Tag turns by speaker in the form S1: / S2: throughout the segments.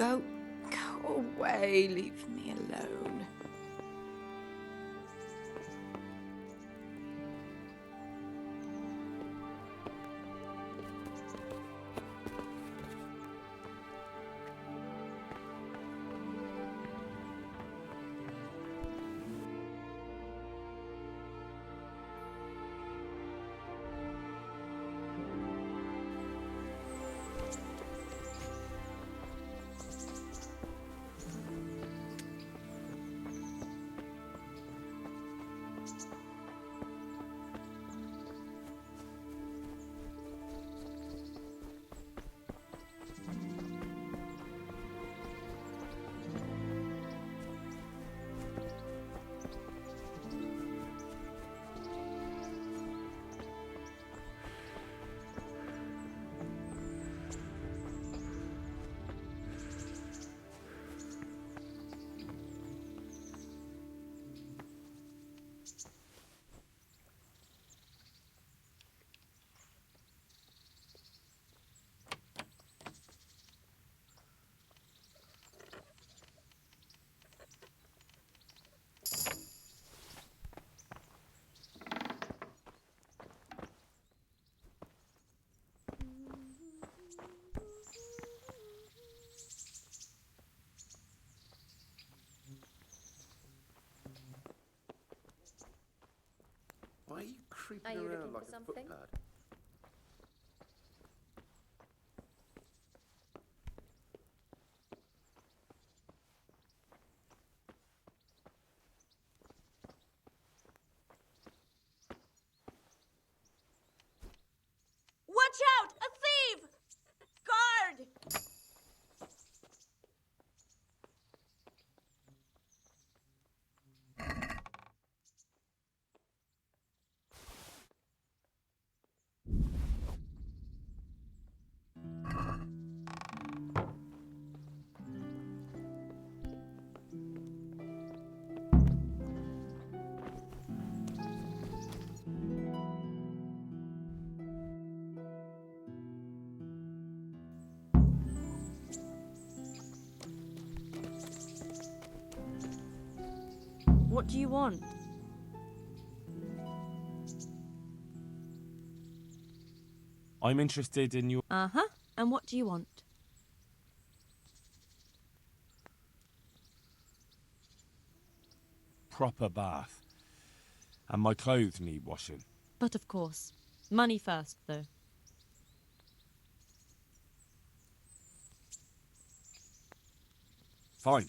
S1: Go away. Leave me alone.
S2: Why are you creeping around like a footpad?
S3: Watch out! A thief! Guard!
S4: What do you want?
S5: I'm interested in your...
S4: Uh-huh. And what do you want?
S5: proper bath. And my clothes need washing.
S4: But of course. Money first, though.
S5: Fine.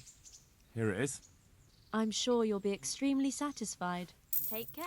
S5: Here it is.
S4: I'm sure you'll be extremely satisfied. Take care.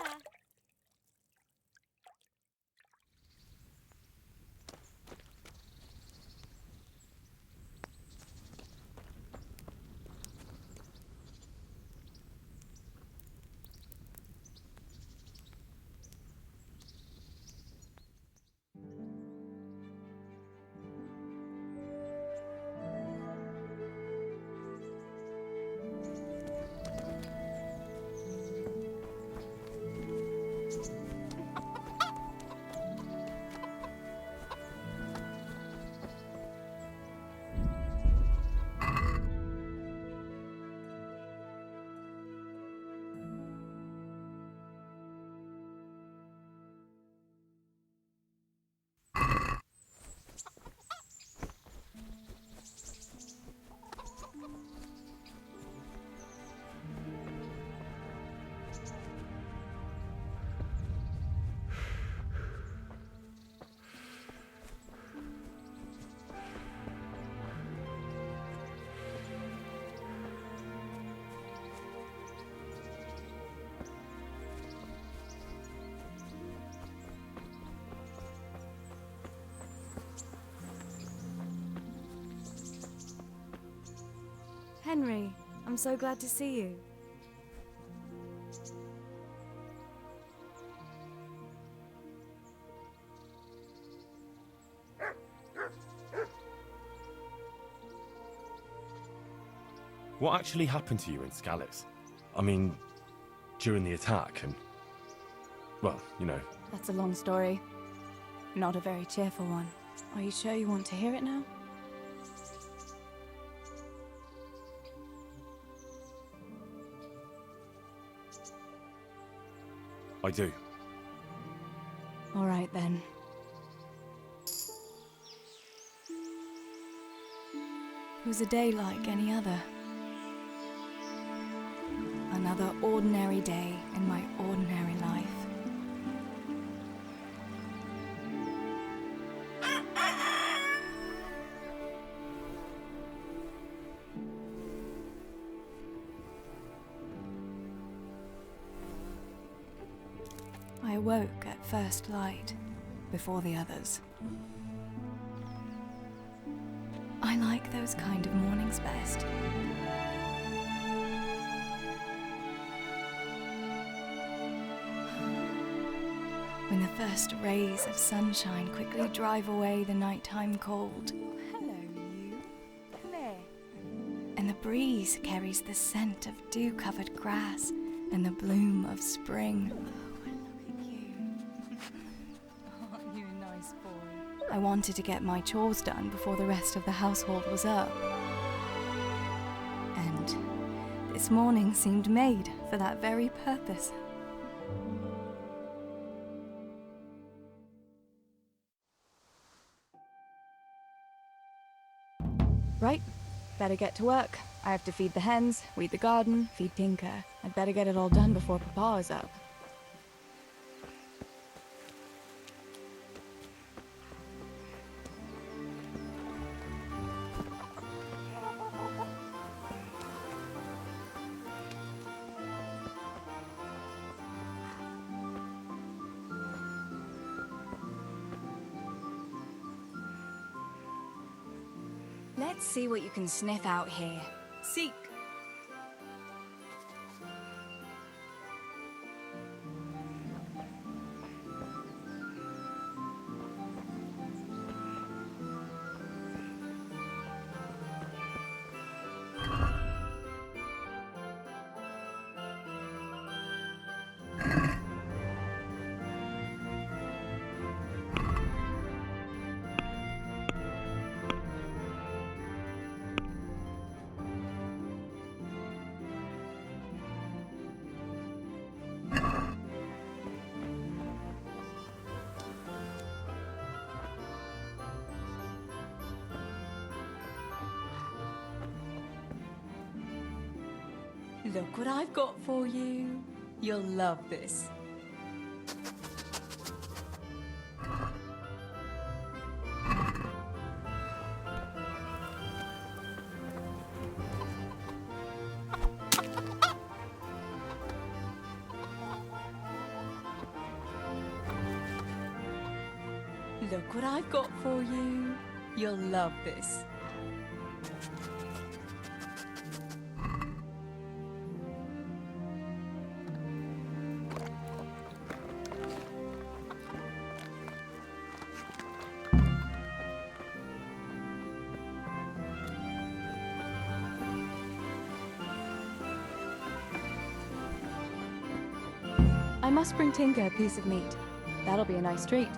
S6: Henry, I'm so glad to see you.
S5: What actually happened to you in Scallis? I mean, during the attack and... well, you know.
S6: That's a long story. Not a very cheerful one. Are you sure you want to hear it now?
S5: I do.
S6: All right then. It was a day like any other. Another ordinary day in my ordinary life. I awoke at first light, before the others. I like those kind of mornings best. When the first rays of sunshine quickly drive away the nighttime cold. Hello, you. Come here. And the breeze carries the scent of dew-covered grass and the bloom of spring. Oh, look at you. Aren't you a nice boy? I wanted to get my chores done before the rest of the household was up. And this morning seemed made for that very purpose. Right, better get to work. I have to feed the hens, weed the garden, feed Tinker. I'd better get it all done before Papa is up. Let's see what you can sniff out here. Seek! Look what I've got for you. You'll love this. Look what I've got for you. You'll love this. I must bring Tinker a piece of meat. That'll be a nice treat.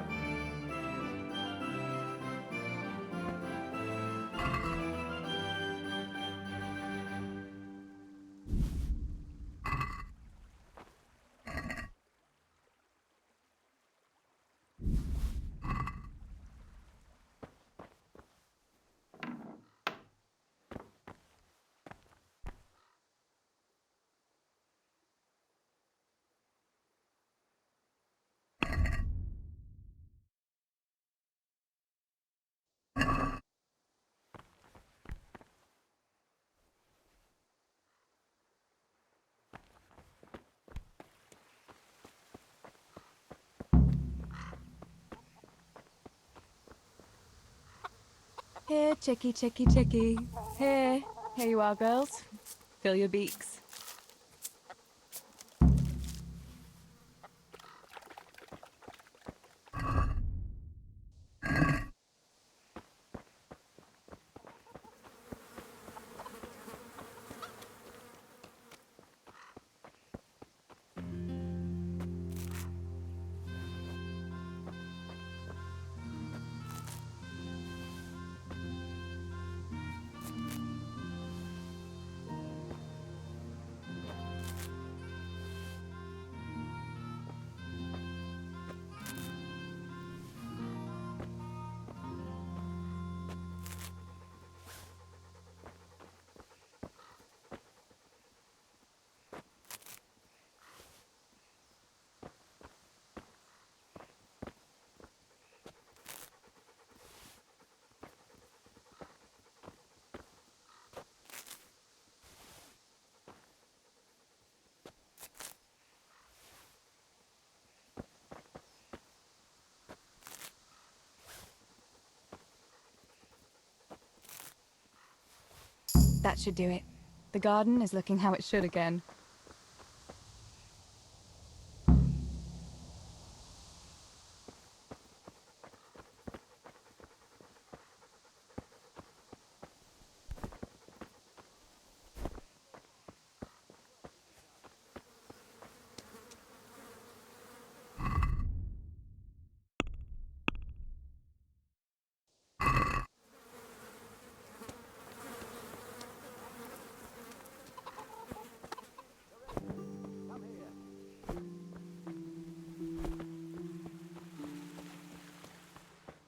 S6: Here, chickie, chickie, chickie. Here you are, girls. Fill your beaks. That should do it. The garden is looking how it should again.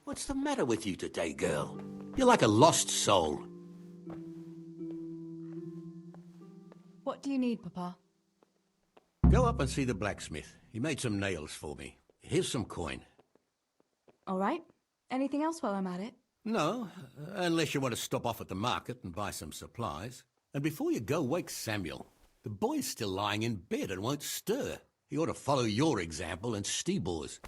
S2: What's the matter with you today, girl? You're like a lost soul.
S6: What do you need, Papa?
S2: Go up and see the blacksmith. He made some nails for me. Here's some coin.
S6: All right. Anything else while I'm at it?
S2: No, unless you want to stop off at the market and buy some supplies. And before you go, wake Samuel. The boy's still lying in bed and won't stir. He ought to follow your example and Stebor's.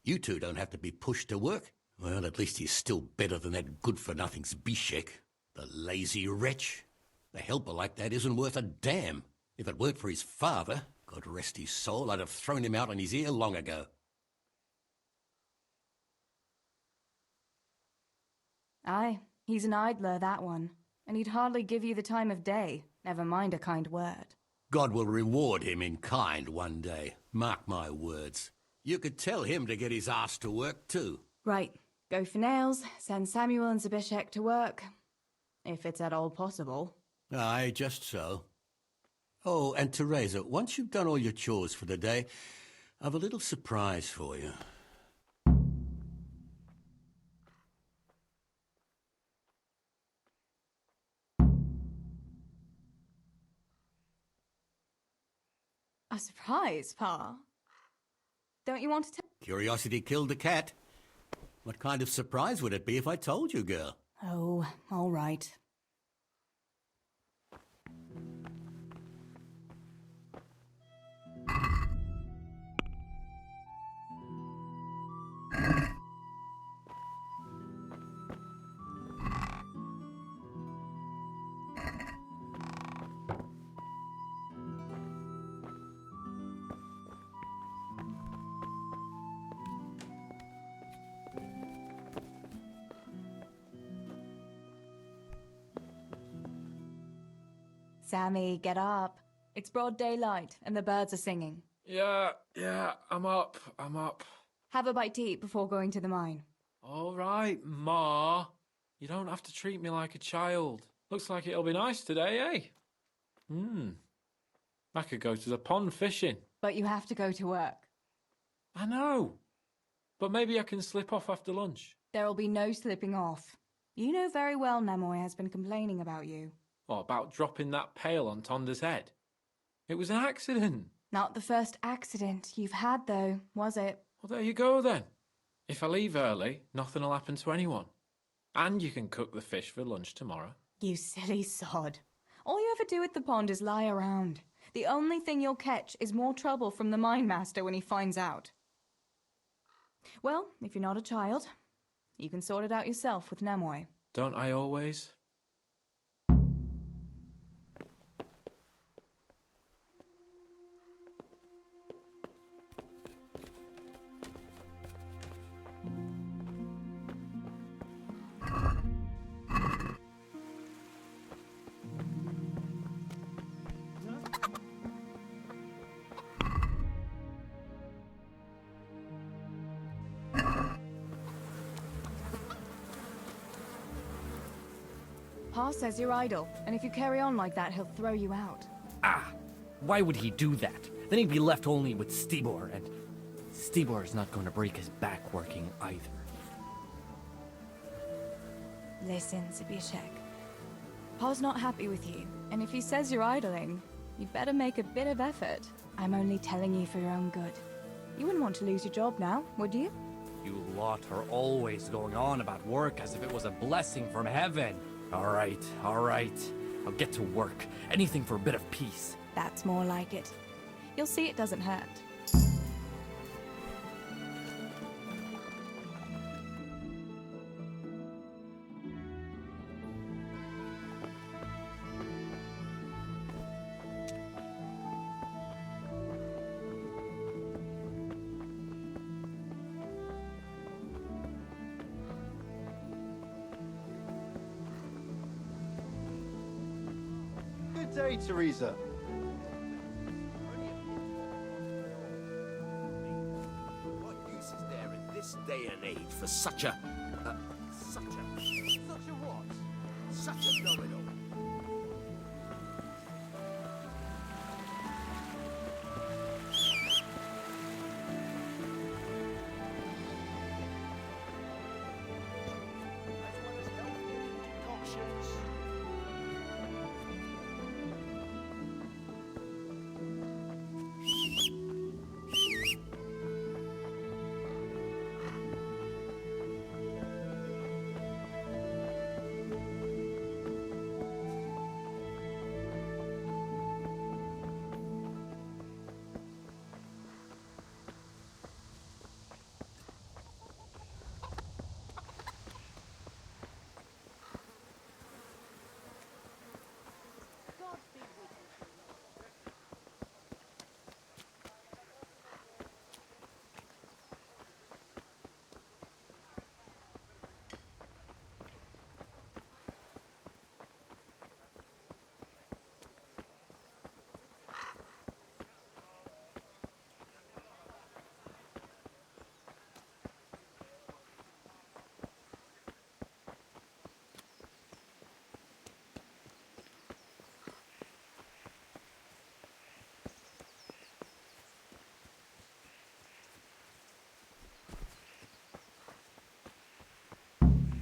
S2: You two don't have to be pushed to work. Well, at least he's still better than that good-for-nothing Zbyszek. The lazy wretch. A helper like that isn't worth a damn. If it weren't for his father, God rest his soul, I'd have thrown him out on his ear long ago.
S6: Aye, he's an idler, that one. And he'd hardly give you the time of day, never mind a kind word.
S2: God will reward him in kind one day. Mark my words. You could tell him to get his ass to work, too.
S6: Right. Go for nails, send Samuel and Zbyszek to work. If it's at all possible.
S2: Aye, just so. Oh, and Teresa, once you've done all your chores for the day, I've a little surprise for you.
S6: A surprise, Pa? Don't you want to tell?
S2: Curiosity killed the cat. What kind of surprise would it be if I told you, girl?
S6: Oh, all right. Sammy, get up. It's broad daylight, and the birds are singing.
S7: Yeah, I'm up.
S6: Have a bite to eat before going to the mine.
S7: All right, Ma. You don't have to treat me like a child. Looks like it'll be nice today, eh? I could go to the pond fishing.
S6: But you have to go to work.
S7: I know. But maybe I can slip off after lunch.
S6: There'll be no slipping off. You know very well Nemoy has been complaining about you.
S7: Or about dropping that pail on Tonda's head. It was an accident.
S6: Not the first accident you've had, though, was it?
S7: Well, there you go, then. If I leave early, nothing'll happen to anyone. And you can cook the fish for lunch tomorrow.
S6: You silly sod. All you ever do at the pond is lie around. The only thing you'll catch is more trouble from the mine master when he finds out. Well, if you're not a child, you can sort it out yourself with Nemoy.
S7: Don't I always?
S6: Pa says you're idle, and if you carry on like that, he'll throw you out.
S8: Ah! Why would he do that? Then he'd be left only with Stibor, and Stibor is not going to break his back working either.
S6: Listen, Zbyszek. Pa's not happy with you, and if he says you're idling, you'd better make a bit of effort. I'm only telling you for your own good. You wouldn't want to lose your job now, would you?
S8: You lot are always going on about work as if it was a blessing from heaven. All right. I'll get to work. Anything for a bit of peace.
S6: That's more like it. You'll see it doesn't hurt.
S9: Good day, Teresa.
S2: What use is there in this day and age for such a what? Such a know-it-all.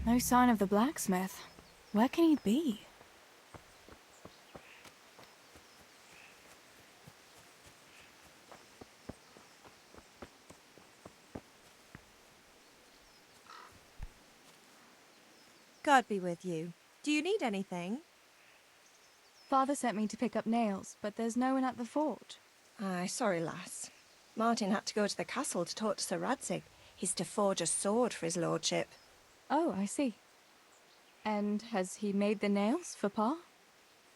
S6: No sign of the blacksmith. Where can he be?
S3: God be with you. Do you need anything?
S6: Father sent me to pick up nails, but there's no one at the fort.
S3: Aye, sorry, lass. Martin had to go to the castle to talk to Sir Radzig. He's to forge a sword for his lordship.
S6: Oh, I see. And has he made the nails for Pa?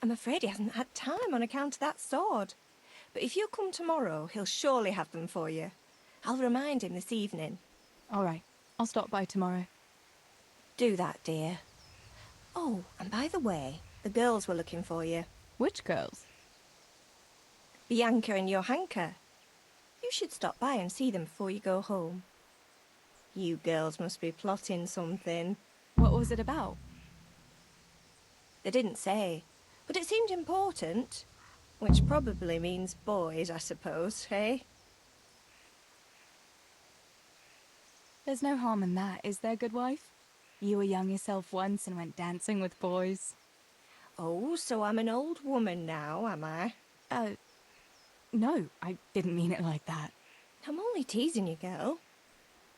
S3: I'm afraid he hasn't had time on account of that sword. But if you come tomorrow, he'll surely have them for you. I'll remind him this evening.
S6: All right, I'll stop by tomorrow.
S3: Do that, dear. Oh, and by the way, the girls were looking for you.
S6: Which girls?
S3: Bianca and Johanka. You should stop by and see them before you go home. You girls must be plotting something.
S6: What was it about?
S3: They didn't say, but it seemed important. Which probably means boys, I suppose, eh?
S6: There's no harm in that, is there, good wife? You were young yourself once and went dancing with boys.
S3: Oh, so I'm an old woman now, am I?
S6: No, I didn't mean it like that.
S3: I'm only teasing you, girl.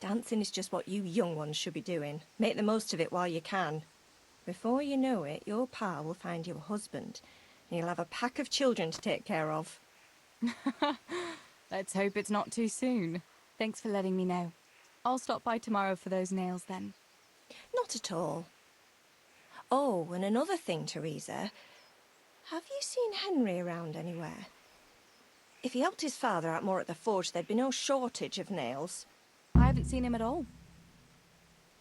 S3: Dancing is just what you young ones should be doing. Make the most of it while you can. Before you know it, your pa will find you a husband, and you'll have a pack of children to take care of.
S6: Let's hope it's not too soon. Thanks for letting me know. I'll stop by tomorrow for those nails then.
S3: Not at all. Oh, and another thing, Teresa. Have you seen Henry around anywhere? If he helped his father out more at the forge, there'd be no shortage of nails.
S6: I haven't seen him at all.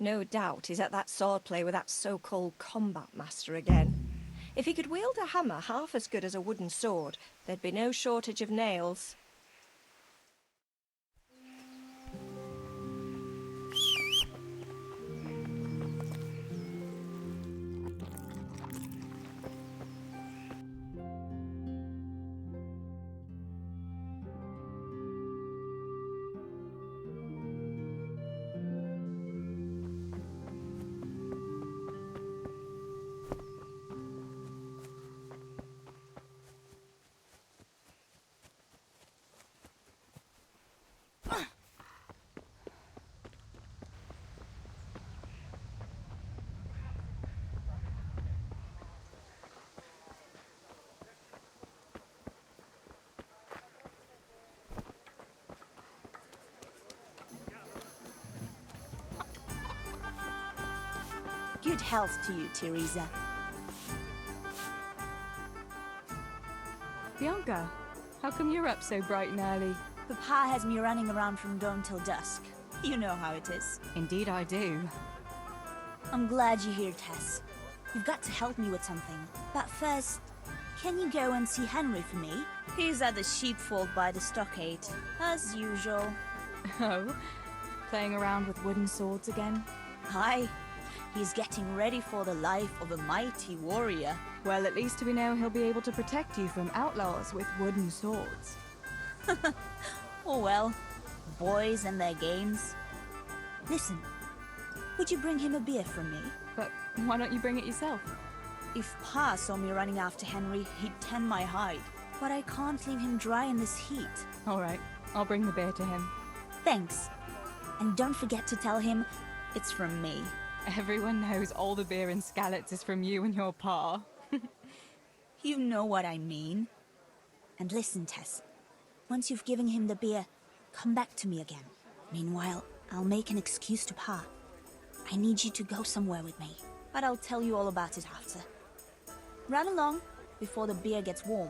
S3: No doubt he's at that swordplay with that so-called combat master again. If he could wield a hammer half as good as a wooden sword, there'd be no shortage of nails.
S10: Good health to you, Teresa.
S6: Bianca, how come you're up so bright and early?
S10: Papa has me running around from dawn till dusk. You know how it is.
S6: Indeed I do.
S10: I'm glad you're here, Tess. You've got to help me with something. But first, Can you go and see Henry for me? He's at the sheepfold by the stockade, as usual.
S6: Oh, playing around with wooden swords again?
S10: Aye, he's getting ready for the life of a mighty warrior.
S6: Well, at least we know he'll be able to protect you from outlaws with wooden swords.
S10: Oh well, boys and their games. Listen, would you bring him a beer from me?
S6: But why don't you bring it yourself?
S10: If Pa saw me running after Henry, he'd tan my hide. But I can't leave him dry in this heat.
S6: All right, I'll bring the beer to him.
S10: Thanks. And don't forget to tell him it's from me.
S6: Everyone knows all the beer in Skalitz is from you and your pa.
S10: You know what I mean. And listen, Tess. Once you've given him the beer, come back to me again. Meanwhile, I'll make an excuse to Pa. I need you to go somewhere with me, but I'll tell you all about it after. Run along before the beer gets warm.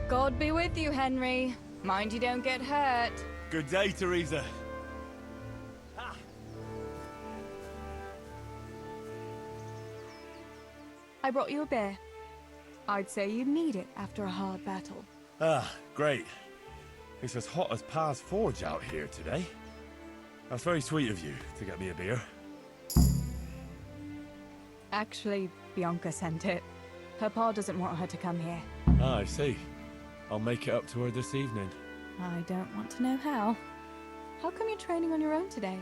S6: God be with you, Henry. Mind you don't get hurt.
S5: Good day, Teresa.
S6: I brought you a beer. I'd say you'd need it after a hard battle.
S5: Ah, great. It's as hot as Pa's forge out here today. That's very sweet of you to get me a beer.
S6: Actually, Bianca sent it. Her pa doesn't want her to come here.
S5: Ah, I see. I'll make it up to her this evening.
S6: I don't want to know how. How come you're training on your own today?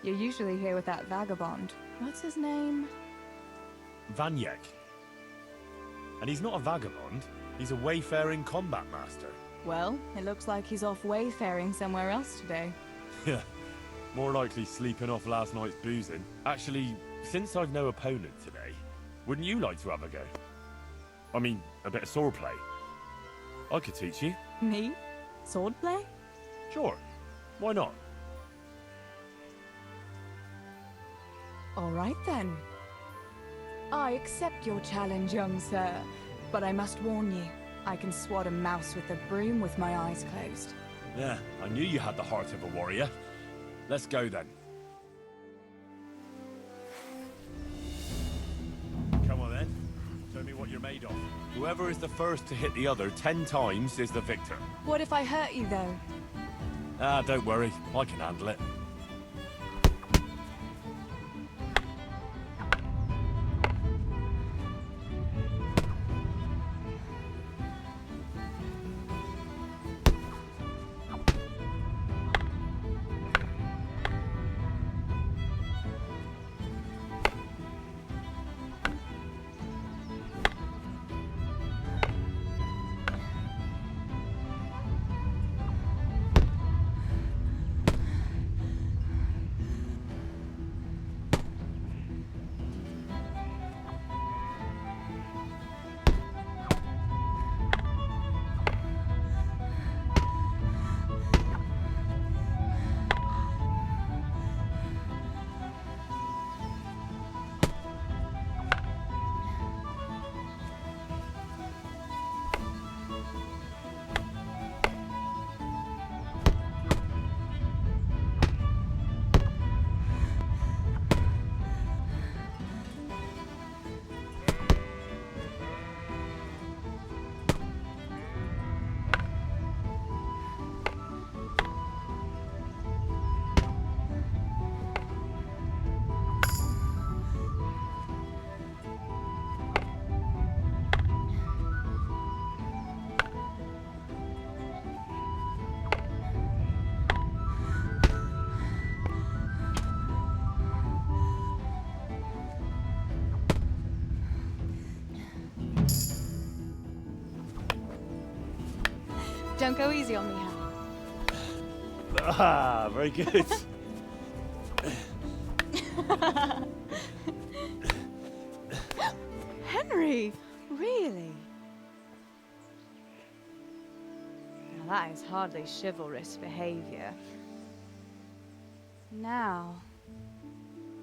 S6: You're usually here with that vagabond. What's his name?
S5: Vanyek. And he's not a vagabond. He's a wayfaring combat master.
S6: Well, it looks like he's off wayfaring somewhere else today.
S5: Yeah, more likely sleeping off last night's boozing. Actually, since I've no opponent today, wouldn't you like to have a go? I mean, a bit of swordplay. I could teach you.
S6: Me? Swordplay?
S5: Sure. Why not?
S6: All right then. I accept your challenge, young sir. But I must warn you, I can swat a mouse with a broom with my eyes closed.
S5: Yeah, I knew you had the heart of a warrior. Let's go then. Come on then. Show me what you're made of. Whoever is the first to hit the other 10 times is the victor.
S6: What if I hurt you, though?
S5: Ah, don't worry. I can handle it.
S6: Don't go easy on me, Hal.
S5: Ah, very good.
S6: Henry, really? Now That is hardly chivalrous behavior. Now,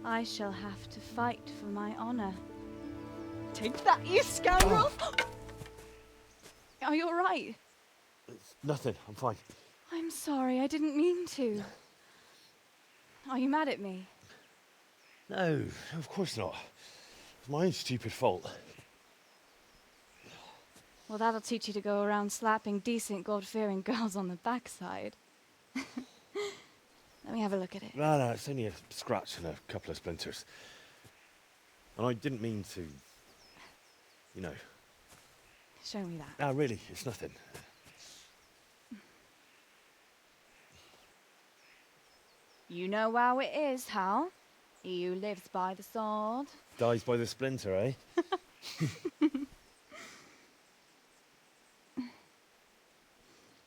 S6: I shall have to fight for my honor. Take that, you scoundrel! Are you alright?
S5: It's nothing. I'm fine.
S6: I'm sorry, I didn't mean to. Are you mad at me?
S5: No, of course not. It's my own stupid fault.
S6: Well, that'll teach you to go around slapping decent, God-fearing girls on the backside. Let me have a look at it.
S5: No, it's only a scratch and a couple of splinters. And I didn't mean to... You know.
S6: Show me that.
S5: No, really, it's nothing.
S6: You know how it is, Hal. He who lives by the sword.
S5: Dies by the splinter, eh?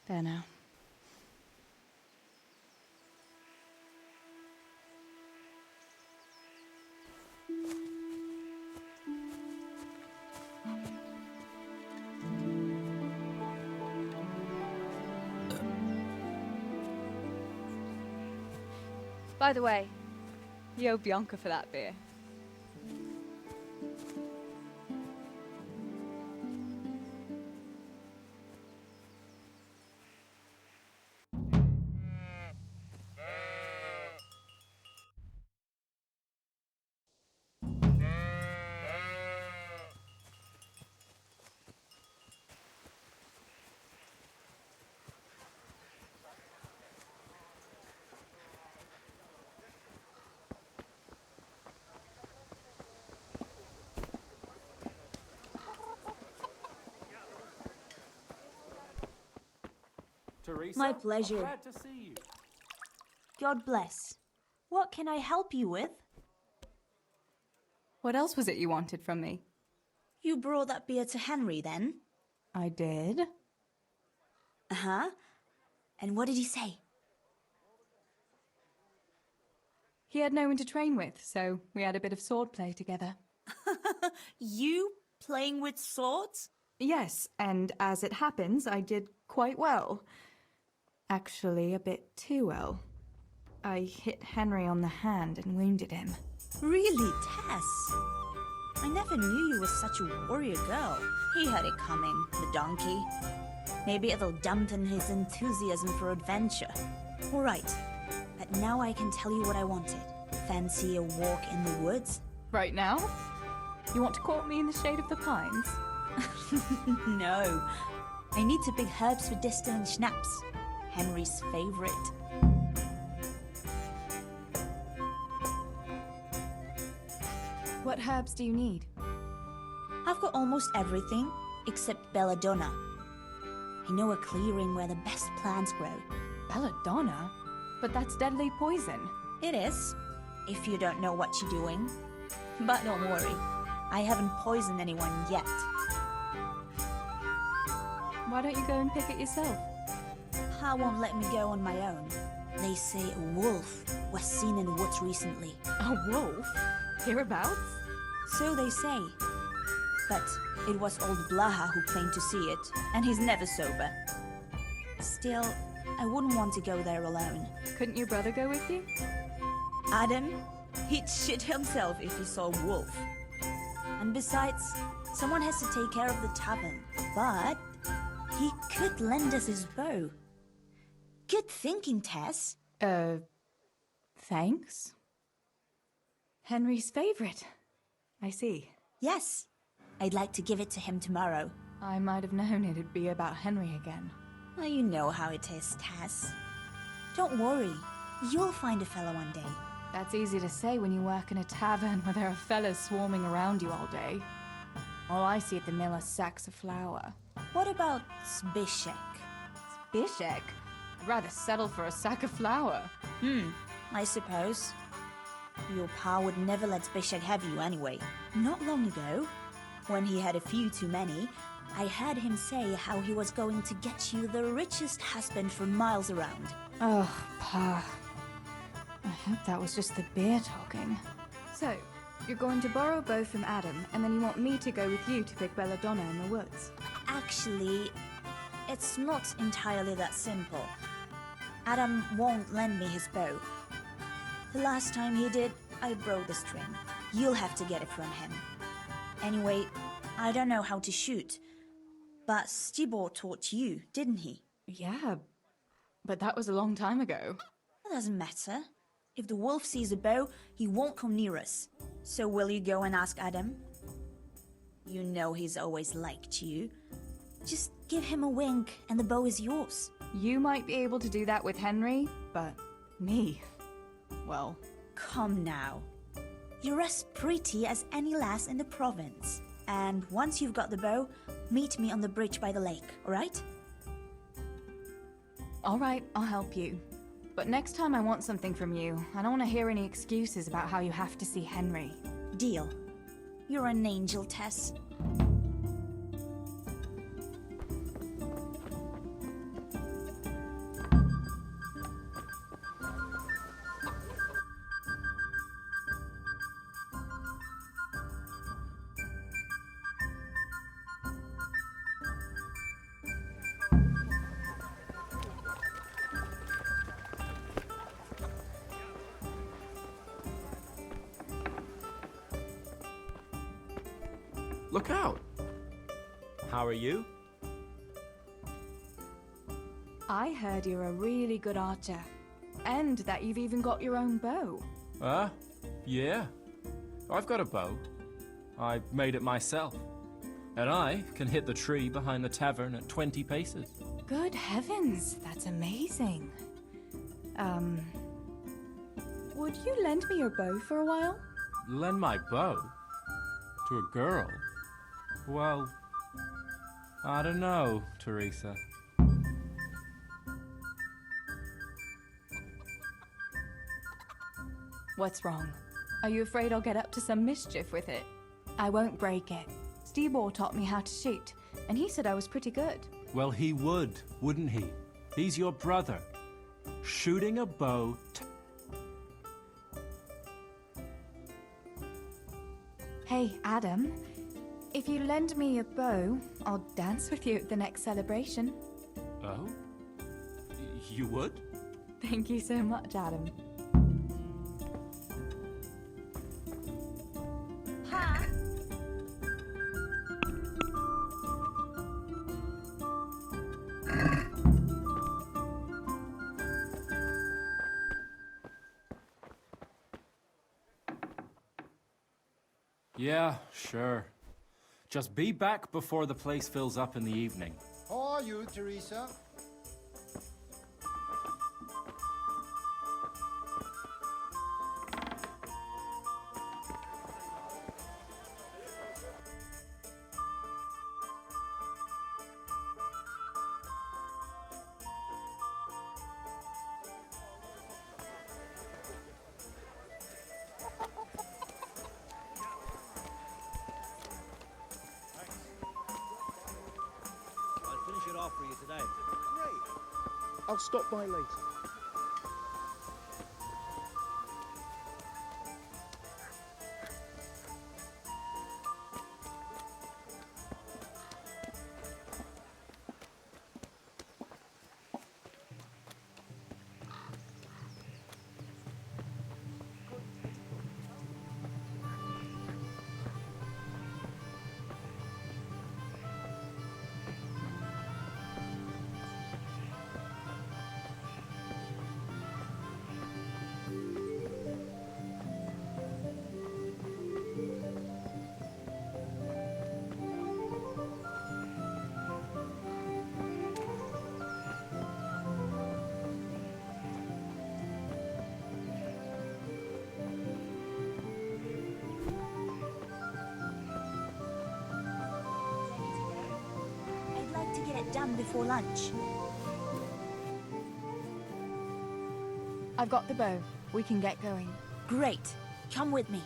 S6: There now. By the way, you owe Bianca for that beer.
S9: Teresa,
S10: My pleasure.
S9: I'm glad to see you.
S10: God bless. What can I help you with?
S11: What else was it you wanted from me?
S10: You brought that beer to Henry, then?
S11: I did.
S10: Uh-huh. And what did he say?
S11: He had no one to train with, so we had a bit of swordplay together.
S10: You playing with swords?
S11: Yes, and as it happens, I did quite well. Actually, a bit too well. I hit Henry on the hand and wounded him.
S10: Really, Tess? I never knew you were such a warrior girl. He had it coming, the donkey. Maybe it'll dampen his enthusiasm for adventure. All right, but now I can tell you what I wanted. Fancy a walk in the woods?
S11: Right now? You want to court me in the shade of the pines?
S10: No. I need to pick herbs for distilling schnapps. Henry's favorite.
S11: What herbs do you need?
S10: I've got almost everything except belladonna. I know a clearing where the best plants grow.
S11: Belladonna? But that's deadly poison.
S10: It is, if you don't know what you're doing. But don't worry, I haven't poisoned anyone yet.
S11: Why don't you go and pick it yourself?
S10: Pa won't let me go on my own. They say a wolf was seen in the woods recently.
S11: A wolf? Hereabouts?
S10: So they say. But it was old Blaha who claimed to see it, and he's never sober. Still, I wouldn't want to go there alone.
S11: Couldn't your brother go with you?
S10: Adam, he'd shit himself if he saw a wolf. And besides, someone has to take care of the tavern. But he could lend us his bow. Good thinking, Tess.
S11: Thanks. Henry's favorite. I see.
S10: Yes. I'd like to give it to him tomorrow.
S11: I might have known it'd be about Henry again.
S10: Well, you know how it is, Tess. Don't worry. You'll find a fella one day.
S11: That's easy to say when you work in a tavern where there are fellas swarming around you all day. All I see at the mill are sacks of flour.
S10: What about Zbyszek?
S11: Zbyszek? I'd rather settle for a sack of flour.
S10: I suppose. Your pa would never let Zbyszek have you anyway. Not long ago, when he had a few too many, I heard him say how he was going to get you the richest husband for miles around.
S11: Oh, Pa. I hope that was just the beer talking. So, you're going to borrow bow from Adam, and then you want me to go with you to pick belladonna in the woods?
S10: Actually, it's not entirely that simple. Adam won't lend me his bow. The last time he did, I broke the string. You'll have to get it from him. Anyway, I don't know how to shoot. But Stibor taught you, didn't he?
S11: Yeah, but that was a long time ago.
S10: It doesn't matter. If the wolf sees a bow, he won't come near us. So will you go and ask Adam? You know he's always liked you. Just give him a wink and the bow is yours.
S11: You might be able to do that with Henry, but me, well...
S10: Come now. You're as pretty as any lass in the province. And once you've got the bow, meet me on the bridge by the lake, alright?
S11: Alright, I'll help you. But next time I want something from you, I don't want to hear any excuses about how you have to see Henry.
S10: Deal. You're an angel, Tess.
S9: Look out!
S12: How are you?
S11: I heard you're a really good archer. And that you've even got your own bow.
S9: Yeah. I've got a bow. I made it myself. And I can hit the tree behind the tavern at 20 paces.
S11: Good heavens, that's amazing. Would you lend me your bow for a while?
S9: Lend my bow? To a girl? Well, I don't know, Teresa.
S11: What's wrong? Are you afraid I'll get up to some mischief with it? I won't break it. Stibor taught me how to shoot, and he said I was pretty good.
S9: Well, he would, wouldn't he? He's your brother. Shooting a bow...
S11: Hey, Adam. If you lend me your bow, I'll dance with you at the next celebration.
S9: Oh? You would?
S11: Thank you so much, Adam.
S10: Pa?
S9: Yeah, sure. Just be back before the place fills up in the evening.
S13: How are you, Teresa?
S12: For you today.
S13: Great. I'll stop by later.
S10: To get it done before lunch.
S11: I've got the bow. We can get going.
S10: Great. Come with me.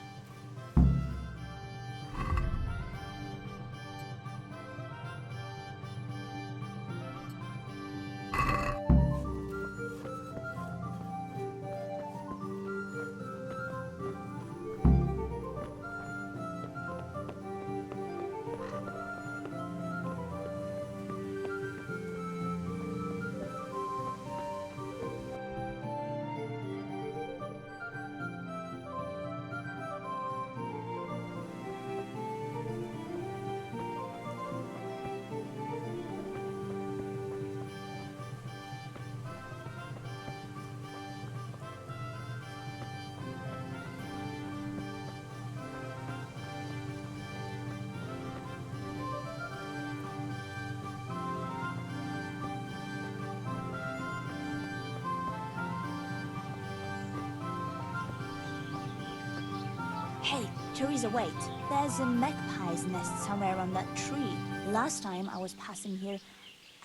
S10: Hey, Teresa, wait. There's a magpie's nest somewhere on that tree. Last time I was passing here,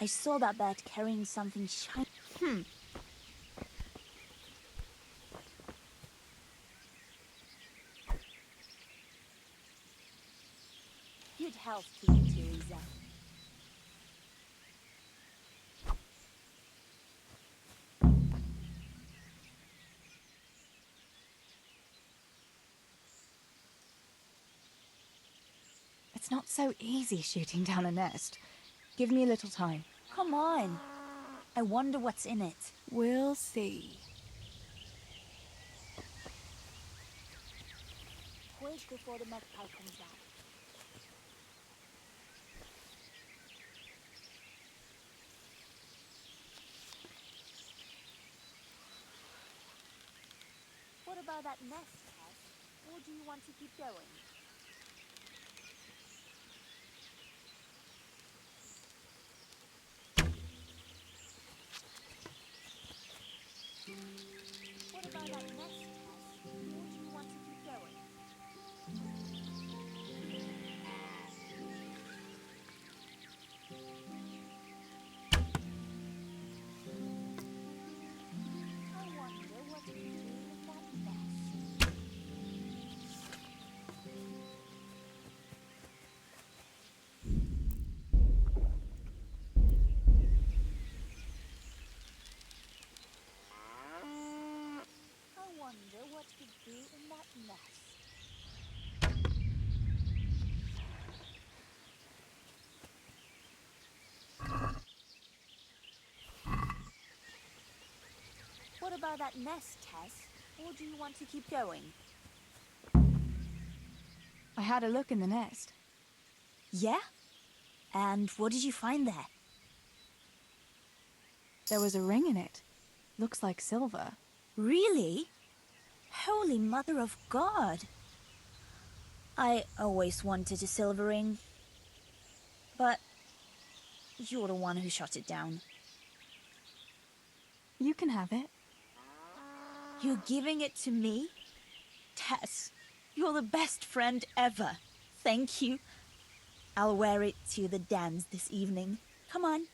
S10: I saw that bird carrying something shiny. Good health to you, Teresa.
S11: It's not so easy shooting down a nest. Give me a little time.
S10: Come on. I wonder what's in it.
S6: We'll see.
S10: Quick before the magpie comes back. What about that nest, Tess? Or do you want to keep going? What about that nest, Tess? Or do you want to keep going? I wonder what could be in that nest. I wonder what could be in that nest. What about that nest, Tess? Or do you want to keep going?
S11: I had a look in the nest.
S10: Yeah? And what did you find there?
S11: There was a ring in it. Looks like silver.
S10: Really? Holy Mother of God! I always wanted a silver ring. But you're the one who shot it down.
S11: You can have it.
S10: You're giving it to me? Tess, you're the best friend ever. Thank you. I'll wear it to the dance this evening. Come on.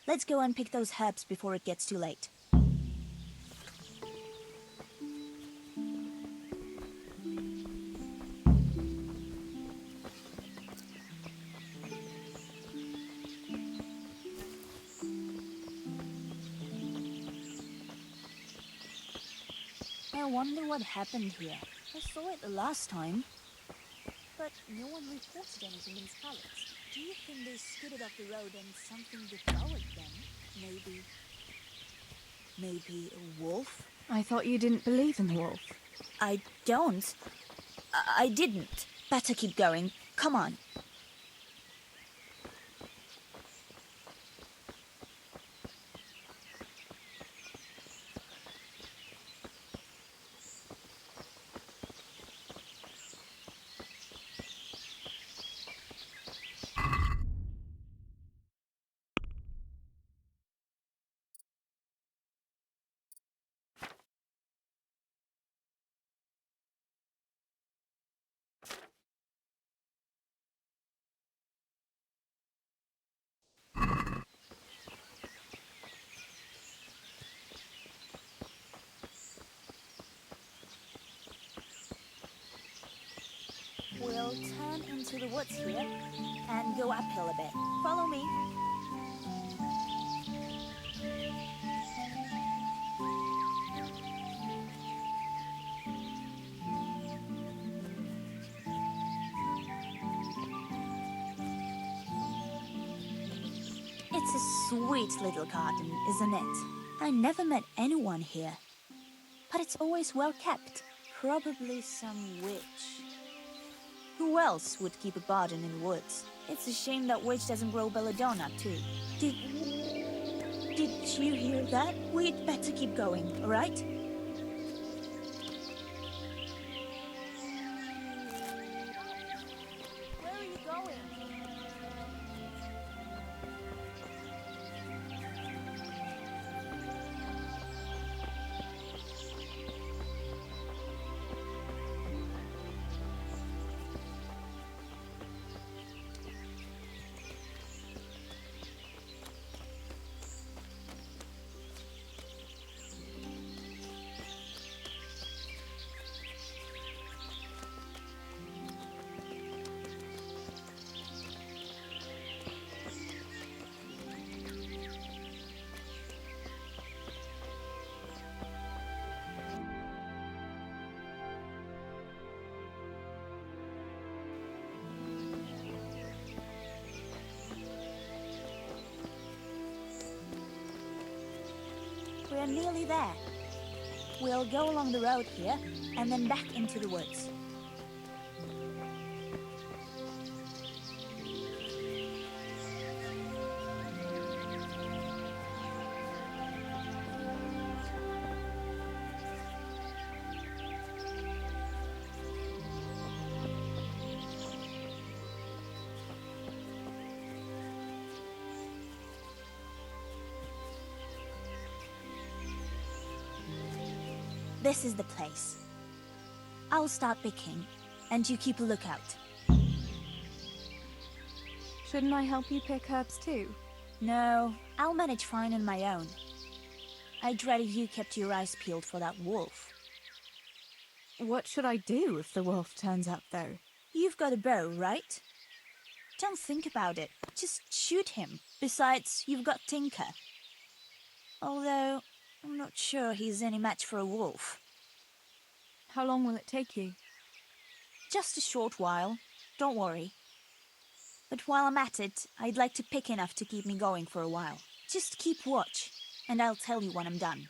S10: Let's go and pick those herbs before it gets too late. I wonder what happened here. I saw it the last time. But no one reported anything in Scarlet. Do you think they skidded off the road and something devoured them? Maybe a wolf?
S11: I thought you didn't believe in the wolf.
S10: I don't. I didn't. Better keep going. Come on. We'll turn into the woods here and go uphill a bit. Follow me. It's a sweet little garden, isn't it? I never met anyone here. But it's always well kept. Probably some witch. Who else would keep a garden in the woods? It's a shame that witch doesn't grow belladonna, too. Did you hear that? We'd better keep going, all right? Where are you going? We're nearly there. We'll go along the road here, and then back into the woods. This is the place. I'll start picking, and you keep a lookout.
S11: Shouldn't I help you pick herbs too?
S10: No, I'll manage fine on my own. I'd rather you kept your eyes peeled for that wolf.
S11: What should I do if the wolf turns up, though?
S10: You've got a bow, right? Don't think about it. Just shoot him. Besides, you've got Tinker. Although, I'm not sure he's any match for a wolf.
S11: How long will it take you?
S10: Just a short while. Don't worry. But while I'm at it, I'd like to pick enough to keep me going for a while. Just keep watch, and I'll tell you when I'm done.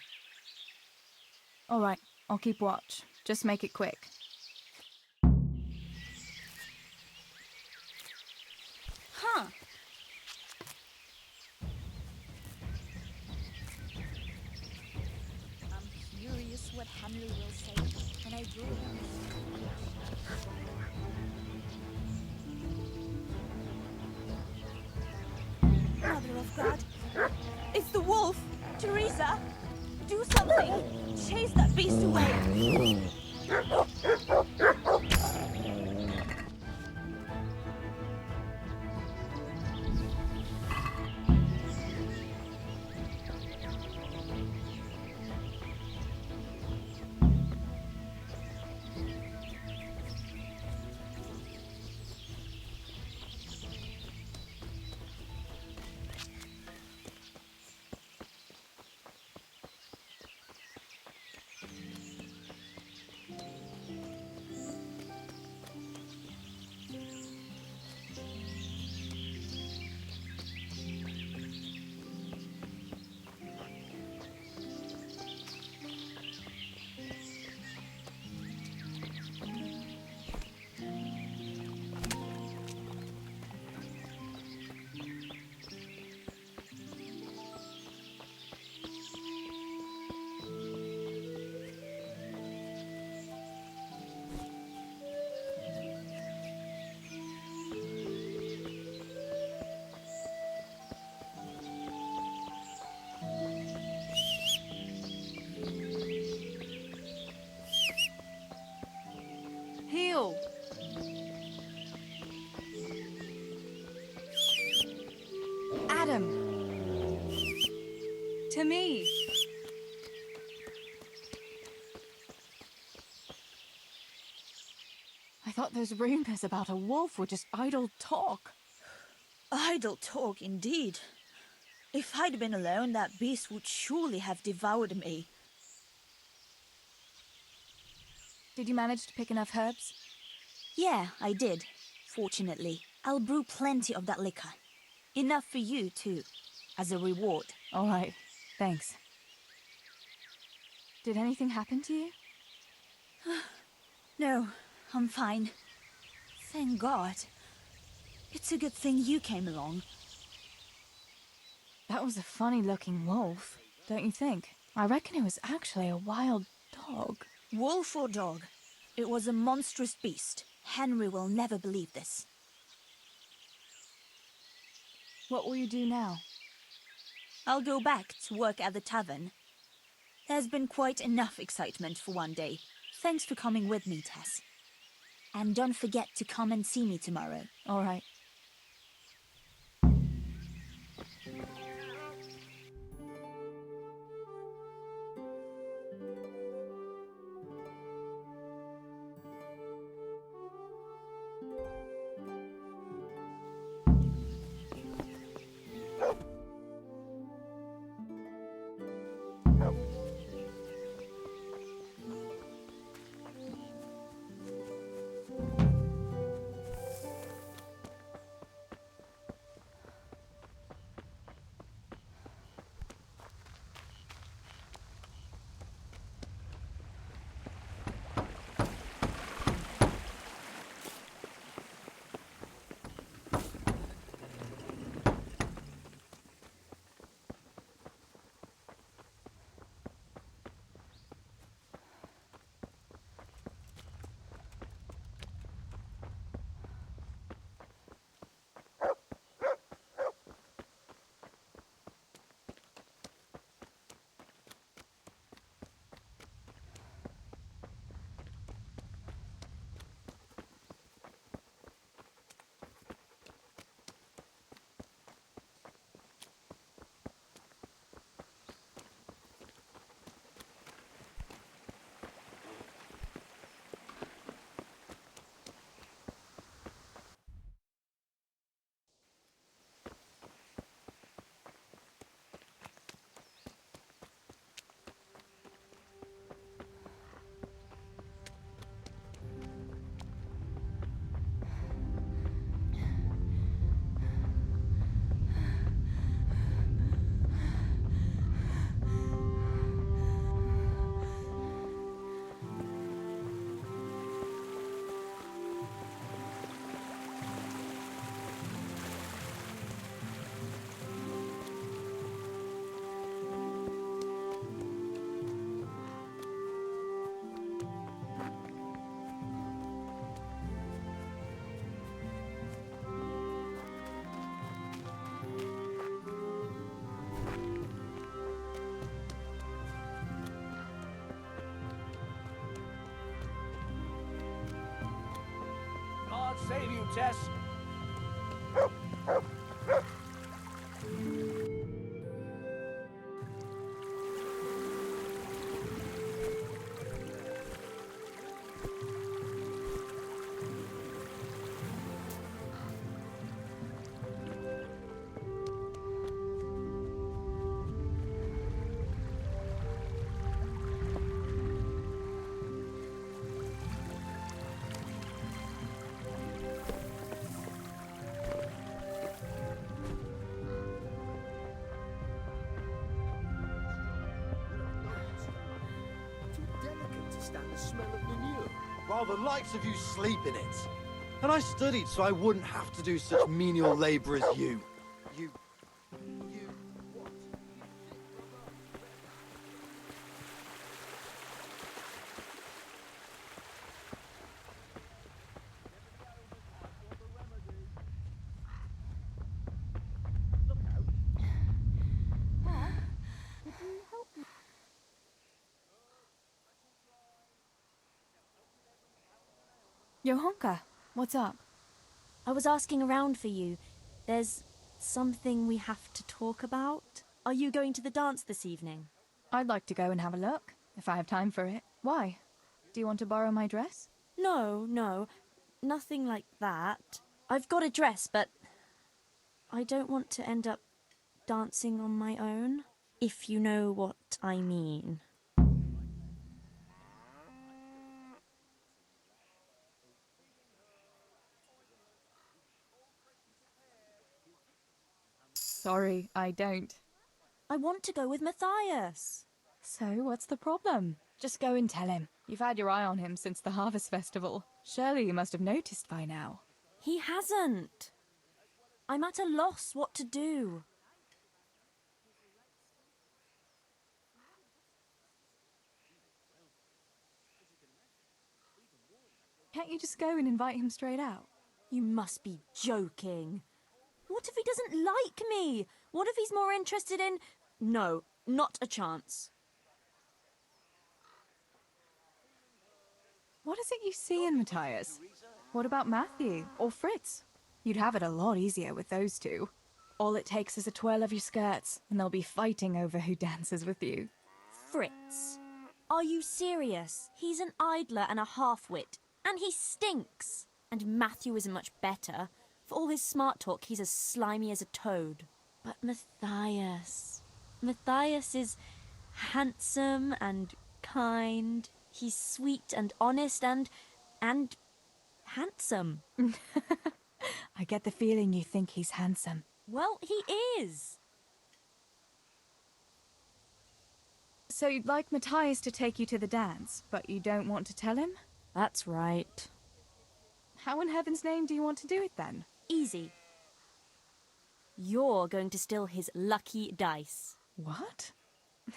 S11: All right, I'll keep watch. Just make it quick.
S10: Huh. I'm curious what Henry will say, and I brought him. Mother of God! It's the wolf! Teresa! Do something! Chase that beast away!
S11: Heel! Adam! To me! I thought those rumors about a wolf were just idle talk.
S10: Idle talk, indeed. If I'd been alone, that beast would surely have devoured me.
S11: Did you manage to pick enough herbs?
S10: Yeah, I did. Fortunately, I'll brew plenty of that liquor. Enough for you, too, as a reward.
S11: All right, thanks. Did anything happen to you?
S10: No, I'm fine. Thank God. It's a good thing you came along.
S11: That was a funny-looking wolf, don't you think? I reckon it was actually a wild dog.
S10: Wolf or dog, it was a monstrous beast. Henry will never believe this.
S11: What will you do now?
S10: I'll go back to work at the tavern. There's been quite enough excitement for one day. Thanks for coming with me, Tess. And don't forget to come and see me tomorrow.
S11: All right.
S12: Save you, Tess.
S13: Stand the smell of manure, while the likes of you sleep in it. And I studied so I wouldn't have to do such menial labour as you. You what? Look out.
S6: Could you help me? Johanka, what's up?
S4: I was asking around for you. There's something we have to talk about. Are you going to the dance this evening?
S6: I'd like to go and have a look, if I have time for it. Why? Do you want to borrow my dress?
S4: No, nothing like that. I've got a dress, but I don't want to end up dancing on my own, if you know what I mean.
S6: Sorry, I don't.
S4: I want to go with Matthias.
S6: So, what's the problem? Just go and tell him. You've had your eye on him since the Harvest Festival. Surely you must have noticed by now.
S4: He hasn't. I'm at a loss what to do.
S6: Can't you just go and invite him straight out?
S4: You must be joking. What if he doesn't like me? What if he's more interested in... No, not a chance.
S6: What is it you see in Matthias? What about Matthew or Fritz? You'd have it a lot easier with those two. All it takes is a twirl of your skirts, and they'll be fighting over who dances with you.
S4: Fritz? Are you serious? He's an idler and a half-wit, and he stinks. And Matthew isn't much better. For all his smart talk, he's as slimy as a toad. But Matthias is handsome and kind. He's sweet and honest and handsome.
S6: I get the feeling you think he's handsome.
S4: Well, he is.
S6: So you'd like Matthias to take you to the dance, but you don't want to tell him?
S4: That's right.
S6: How in heaven's name do you want to do it then?
S4: Easy. You're going to steal his lucky dice.
S6: What?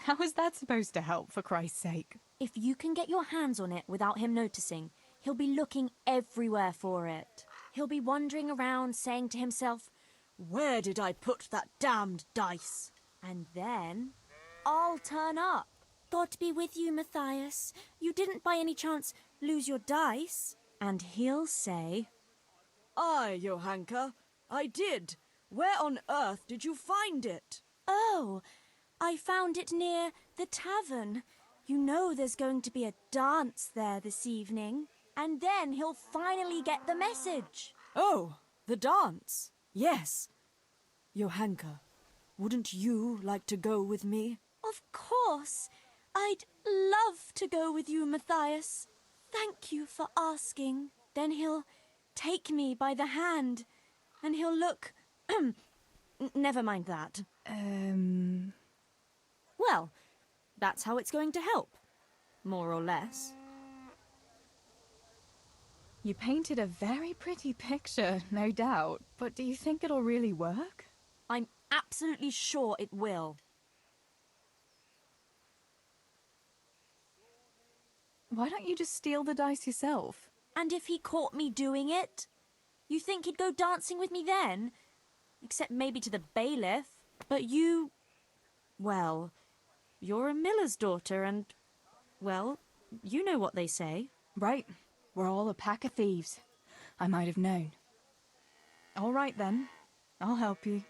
S6: How is that supposed to help, for Christ's sake?
S4: If you can get your hands on it without him noticing, he'll be looking everywhere for it. He'll be wandering around saying to himself, "Where did I put that damned dice?" And then I'll turn up. God be with you, Matthias. You didn't by any chance lose your dice? And he'll say,
S14: "Aye, Johanka, I did. Where on earth did you find it?"
S4: "Oh, I found it near the tavern. You know there's going to be a dance there this evening." And then he'll finally get the message.
S14: "Oh, the dance. Yes. Johanka, wouldn't you like to go with me?"
S4: Of course. I'd love to go with you, Matthias. Thank you for asking. Then he'll take me by the hand, and he'll look... Never mind that. Well, that's how it's going to help. More or less.
S6: You painted a very pretty picture, no doubt. But do you think it'll really work?
S4: I'm absolutely sure it will.
S6: Why don't you just steal the dice yourself?
S4: And if he caught me doing it? You think he'd go dancing with me then? Except maybe to the bailiff. But you... Well, you're a miller's daughter and... Well, you know what they say.
S6: Right. We're all a pack of thieves. I might have known. All right then. I'll help you.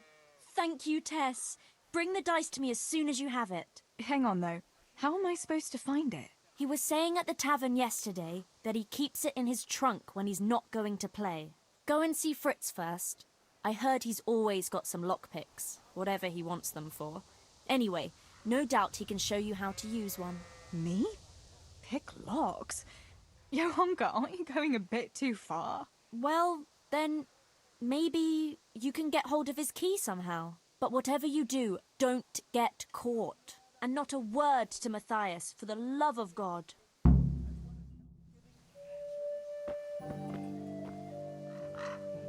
S4: Thank you, Tess. Bring the dice to me as soon as you have it.
S6: Hang on though. How am I supposed to find it?
S4: He was saying at the tavern yesterday that he keeps it in his trunk when he's not going to play. Go and see Fritz first. I heard he's always got some lockpicks, whatever he wants them for. Anyway, no doubt he can show you how to use one.
S6: Me? Pick locks? Yo, Honka, aren't you going a bit too far?
S4: Well, then maybe you can get hold of his key somehow. But whatever you do, don't get caught. And not a word to Matthias, for the love of God.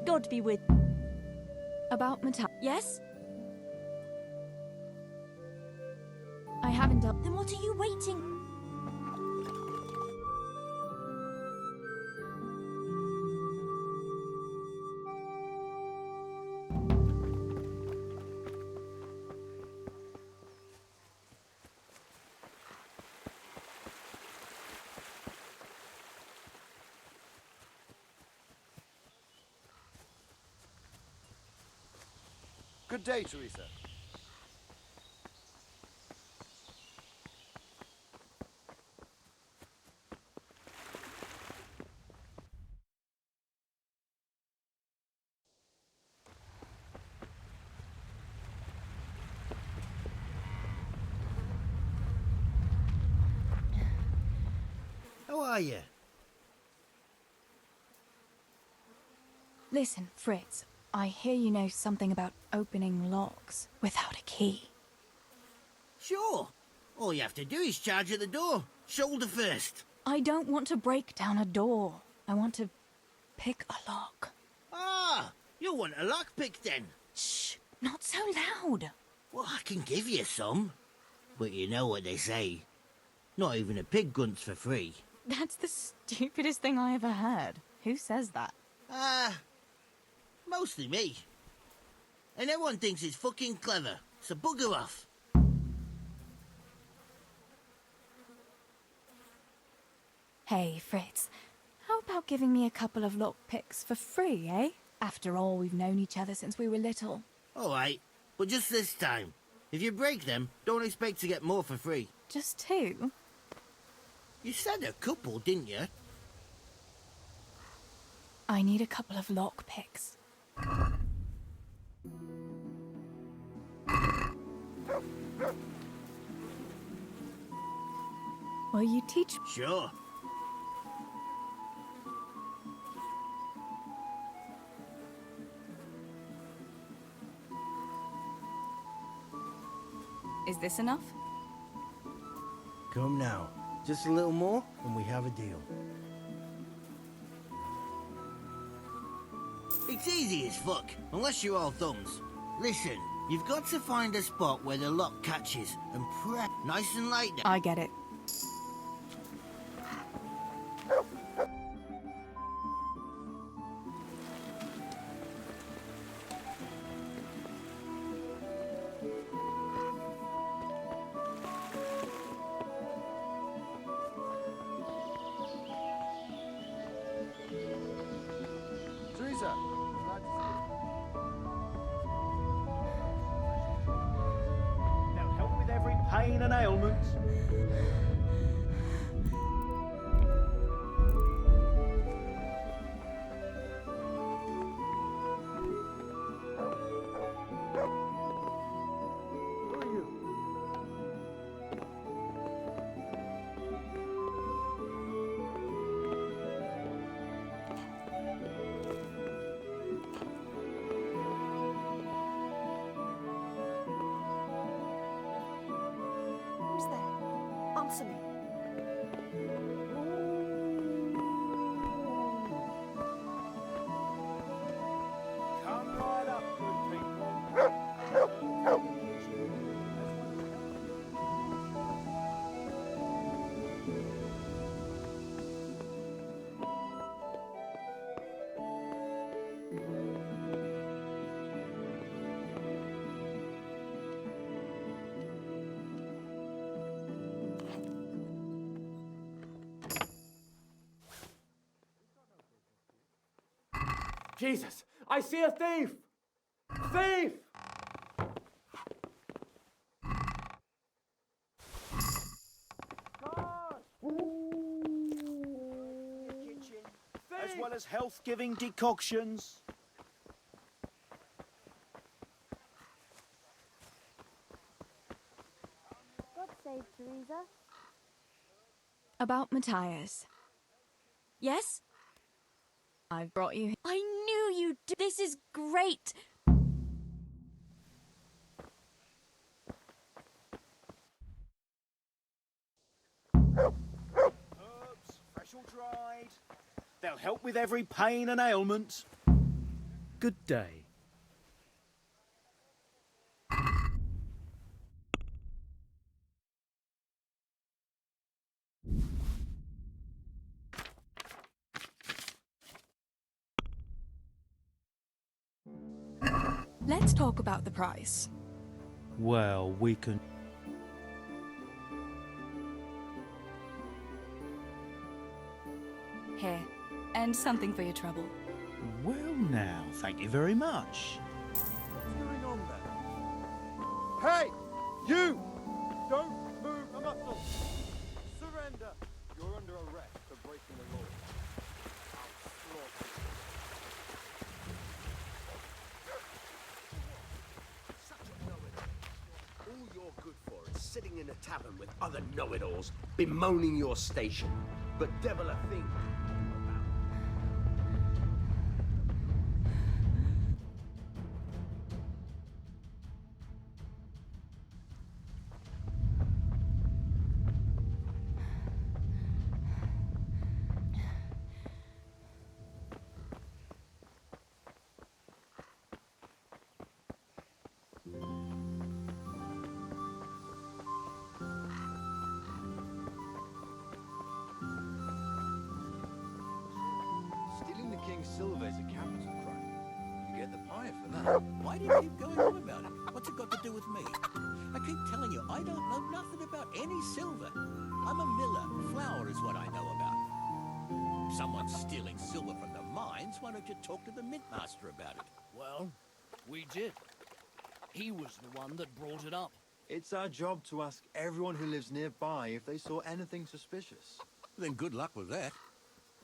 S4: God be with...
S6: About Matthias?
S4: Yes?
S6: I haven't done...
S4: Then what are you waiting...
S13: Good day, Teresa.
S12: How are you?
S6: Listen, Fritz, I hear you know something about opening locks without a key.
S12: Sure. All you have to do is charge at the door. Shoulder first.
S6: I don't want to break down a door. I want to pick a lock.
S12: Ah, you want a lockpick then?
S6: Shh, not so loud.
S12: Well, I can give you some. But you know what they say. Not even a pig grunts for free.
S6: That's the stupidest thing I ever heard. Who says that?
S12: Mostly me. And everyone thinks it's fucking clever, so bugger off.
S6: Hey, Fritz, how about giving me a couple of lockpicks for free, eh? After all, we've known each other since we were little.
S12: Alright, but just this time. If you break them, don't expect to get more for free.
S6: Just two?
S12: You said a couple, didn't you?
S6: I need a couple of lockpicks. Will you teach me?
S12: Sure.
S6: Is this enough?
S12: Come now. Just a little more, and we have a deal. It's easy as fuck, unless you're all thumbs. Listen, you've got to find a spot where the lock catches, and press nice and light.
S6: I get it.
S13: Teresa, glad to see you.
S12: Now help with every pain and ailment.
S13: Who are you?
S14: Who's there? Answer me.
S12: Come right up, good people.
S15: Jesus! I see a thief! Thief!
S16: As well as health-giving decoctions.
S4: God save Teresa.
S6: About Matthias.
S4: Yes?
S6: I've brought you.
S4: I knew you'd do. This is great.
S16: Herbs, fresh or dried. They'll help with every pain and ailment.
S8: Good day.
S6: Let's talk about the price.
S9: Well, we can...
S6: Here, and something for your trouble.
S9: Well now, thank you very much.
S13: What's going on there? Hey! You! Don't move a muscle! Surrender! You're under arrest for breaking the law. I'll slaughter you.
S2: Such a know-it-all. All you're good for is sitting in a tavern with other know-it-alls, bemoaning your station. But devil a thing.
S13: Stealing the king's silver is a capital crime. You get the pie for that.
S2: Why do you keep going on about it? What's it got to do with me? I keep telling you, I don't know nothing about any silver. I'm a miller. Flour is what I know about. If someone's stealing silver from the mines, why don't you talk to the mint master about it?
S17: Well, we did. He was the one that brought it up.
S13: It's our job to ask everyone who lives nearby if they saw anything suspicious.
S2: Then good luck with that.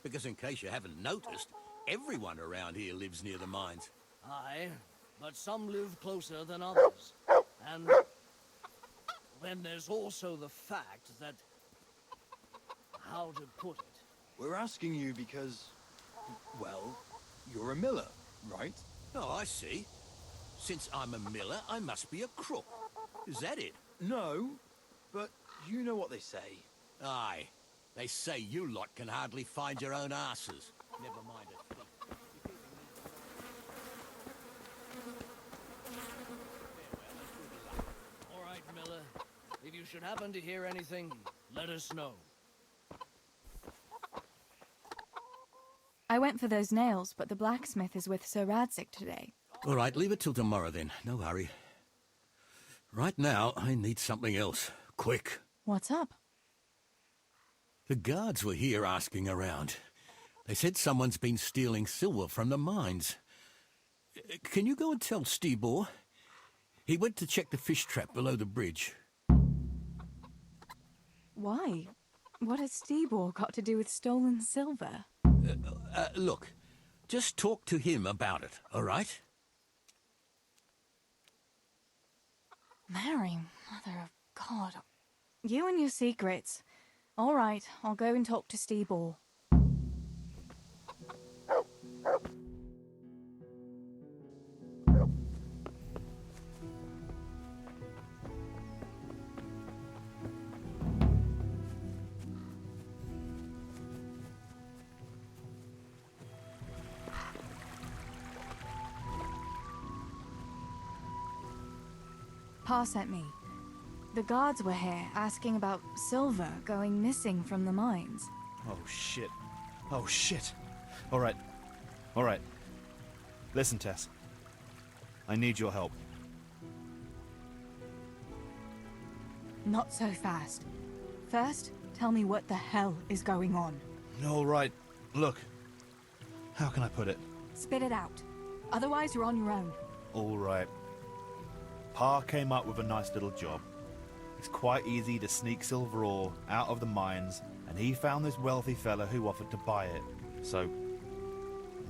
S2: Because in case you haven't noticed, everyone around here lives near the mines.
S17: Aye, but some live closer than others. And then there's also the fact that... how to put it?
S13: We're asking you because, well, you're a miller, right?
S2: Oh, I see. Since I'm a miller, I must be a crook. Is that it?
S13: No, but you know what they say.
S2: Aye. They say you lot can hardly find your own asses. Never mind a thing.
S17: All right, Miller. If you should happen to hear anything, let us know.
S6: I went for those nails, but the blacksmith is with Sir Radzik today.
S2: All right, leave it till tomorrow then. No hurry. Right now, I need something else. Quick.
S6: What's up?
S2: The guards were here asking around. They said someone's been stealing silver from the mines. Can you go and tell Stibor? He went to check the fish trap below the bridge.
S6: Why? What has Stibor got to do with stolen silver?
S2: Look, just talk to him about it, all right?
S6: Mary, Mother of God. You and your secrets. All right, I'll go and talk to Stibor. Pa sent me. The guards were here asking about silver going missing from the mines.
S9: Oh, shit. Oh, shit. All right. All right. Listen, Tess. I need your help.
S6: Not so fast. First, tell me what the hell is going on.
S9: All right. Look. How can I put it?
S14: Spit it out. Otherwise, you're on your own.
S18: All right. Pa came up with a nice little job. It's quite easy to sneak silver ore out of the mines, and he found this wealthy fella who offered to buy it. So,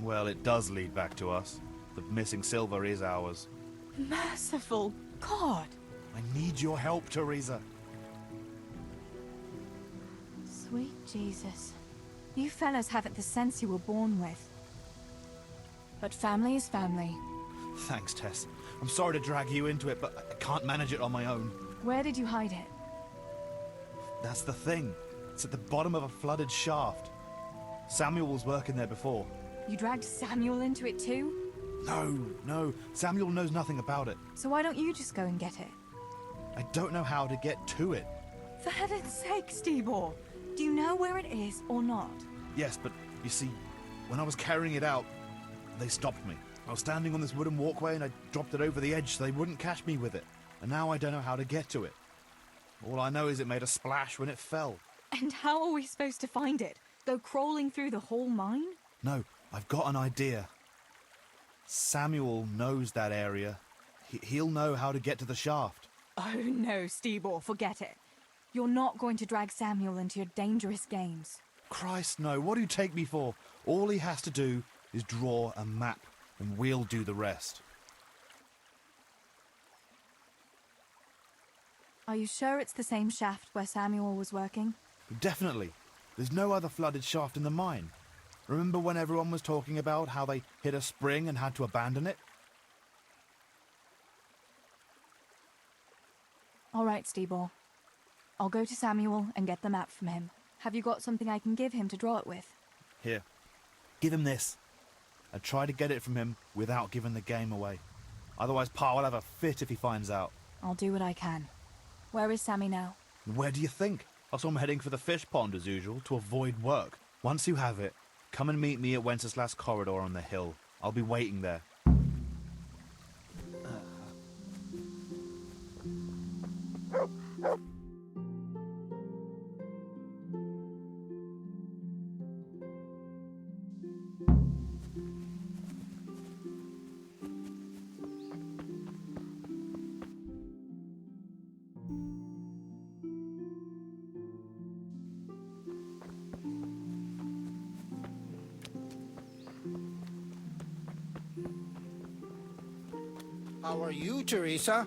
S18: well, it does lead back to us. The missing silver is ours.
S14: Merciful God!
S18: I need your help, Teresa.
S14: Sweet Jesus. You fellas haven't the sense you were born with. But family is family.
S18: Thanks, Tess. I'm sorry to drag you into it, but I can't manage it on my own.
S14: Where did you hide it?
S18: That's the thing. It's at the bottom of a flooded shaft. Samuel was working there before.
S14: You dragged Samuel into it too?
S18: No. Samuel knows nothing about it.
S14: So why don't you just go and get it?
S18: I don't know how to get to it.
S14: For heaven's sake, Stibor! Do you know where it is or not?
S18: Yes, but you see, when I was carrying it out, they stopped me. I was standing on this wooden walkway and I dropped it over the edge so they wouldn't catch me with it. And now I don't know how to get to it. All I know is it made a splash when it fell.
S14: And how are we supposed to find it? Go crawling through the whole mine?
S18: No, I've got an idea. Samuel knows that area. He'll know how to get to the shaft.
S14: Oh no, Stibor, forget it. You're not going to drag Samuel into your dangerous games.
S18: Christ, no. What do you take me for? All he has to do is draw a map, and we'll do the rest.
S14: Are you sure it's the same shaft where Samuel was working?
S18: Definitely. There's no other flooded shaft in the mine. Remember when everyone was talking about how they hit a spring and had to abandon it?
S14: All right, Stibor. I'll go to Samuel and get the map from him. Have you got something I can give him to draw it with?
S18: Here. Give him this. And try to get it from him without giving the game away. Otherwise, Pa will have a fit if he finds out.
S14: I'll do what I can. Where is Sammy now?
S18: Where do you think? I saw him heading for the fish pond as usual to avoid work. Once you have it, come and meet me at Wenceslas Corridor on the hill. I'll be waiting there.
S12: How are you, Teresa?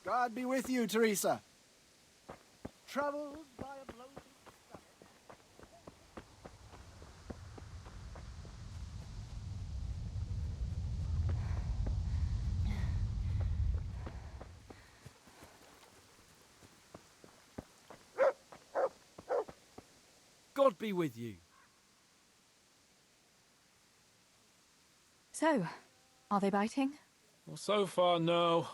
S16: God be with you, Teresa. Troubled by a bloated stomach.
S9: God be with you.
S14: So, are they biting?
S7: Well, so far, no.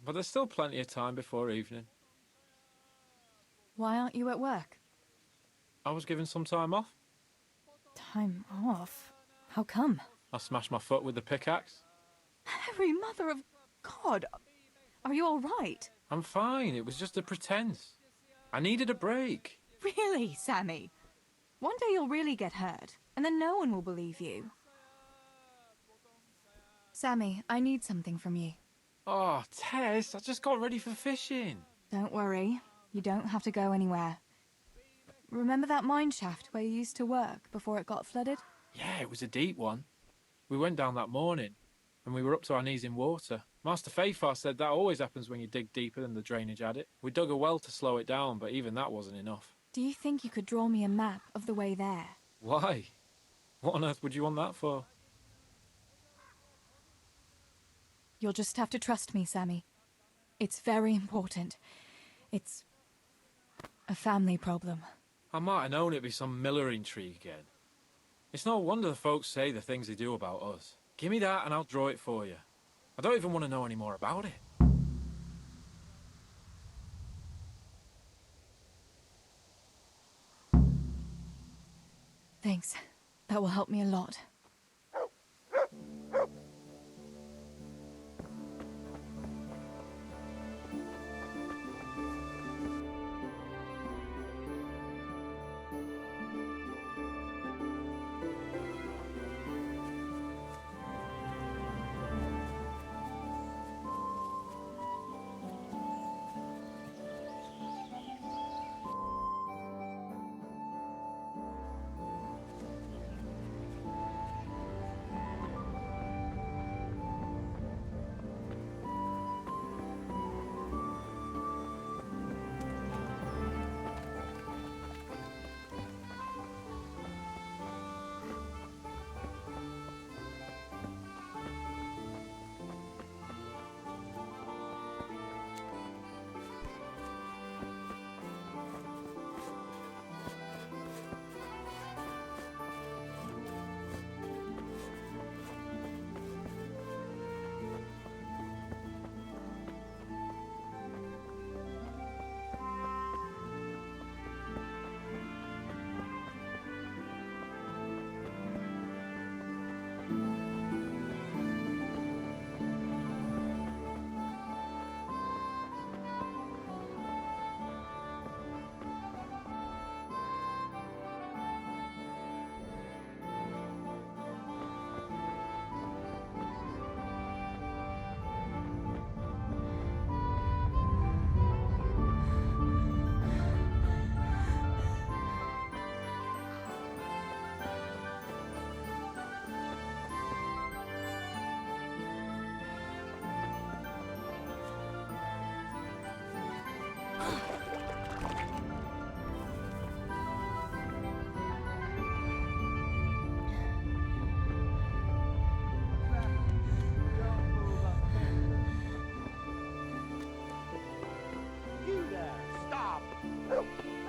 S7: But there's still plenty of time before evening.
S14: Why aren't you at work?
S7: I was given some time off.
S14: Time off? How come?
S7: I smashed my foot with the pickaxe.
S14: Harry, mother of God! Are you all right?
S7: I'm fine. It was just a pretense. I needed a break.
S14: Really, Sammy? One day you'll really get hurt, and then no one will believe you. Sammy, I need something from you.
S7: Oh, Tess, I just got ready for fishing.
S14: Don't worry. You don't have to go anywhere. Remember that mine shaft where you used to work before it got flooded?
S7: Yeah, it was a deep one. We went down that morning, and we were up to our knees in water. Master Fafar said that always happens when you dig deeper than the drainage had it. We dug a well to slow it down, but even that wasn't enough.
S14: Do you think you could draw me a map of the way there?
S7: Why? What on earth would you want that for?
S14: You'll just have to trust me, Sammy. It's very important. It's a family problem.
S7: I might have known it'd be some Miller intrigue again. It's no wonder the folks say the things they do about us. Give me that and I'll draw it for you. I don't even want to know any more about it.
S14: Thanks. That will help me a lot.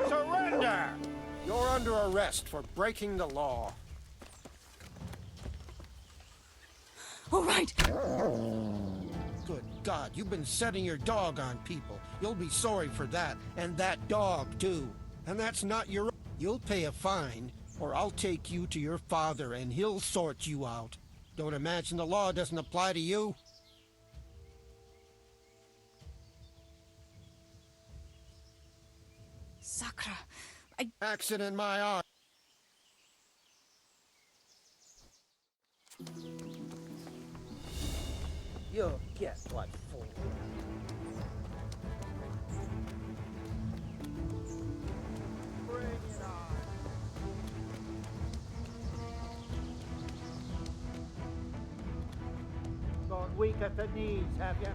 S13: Surrender! You're under arrest for breaking the law.
S14: All right.
S13: Good God, you've been setting your dog on people. You'll be sorry for that, and that dog, too. And that's not your own. You'll pay a fine, or I'll take you to your father and he'll sort you out. Don't imagine the law doesn't apply to you.
S14: Sakra,
S13: Accident, my eye.
S12: You'll get what for.
S13: Bring it on.
S12: Gone weak at the knees, have you?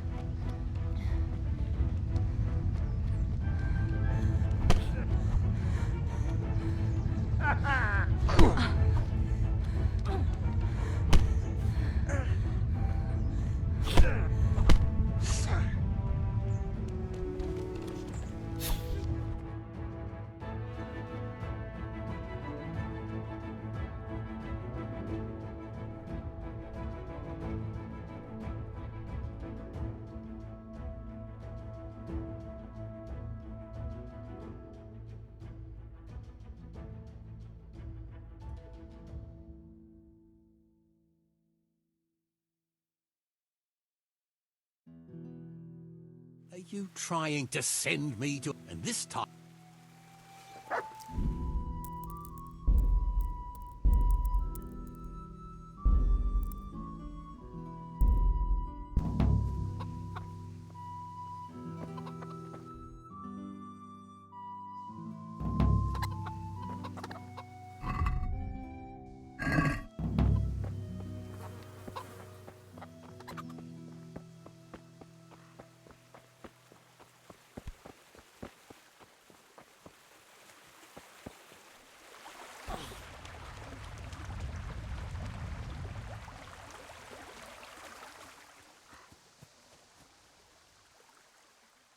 S2: Are you trying to send me to... And this time...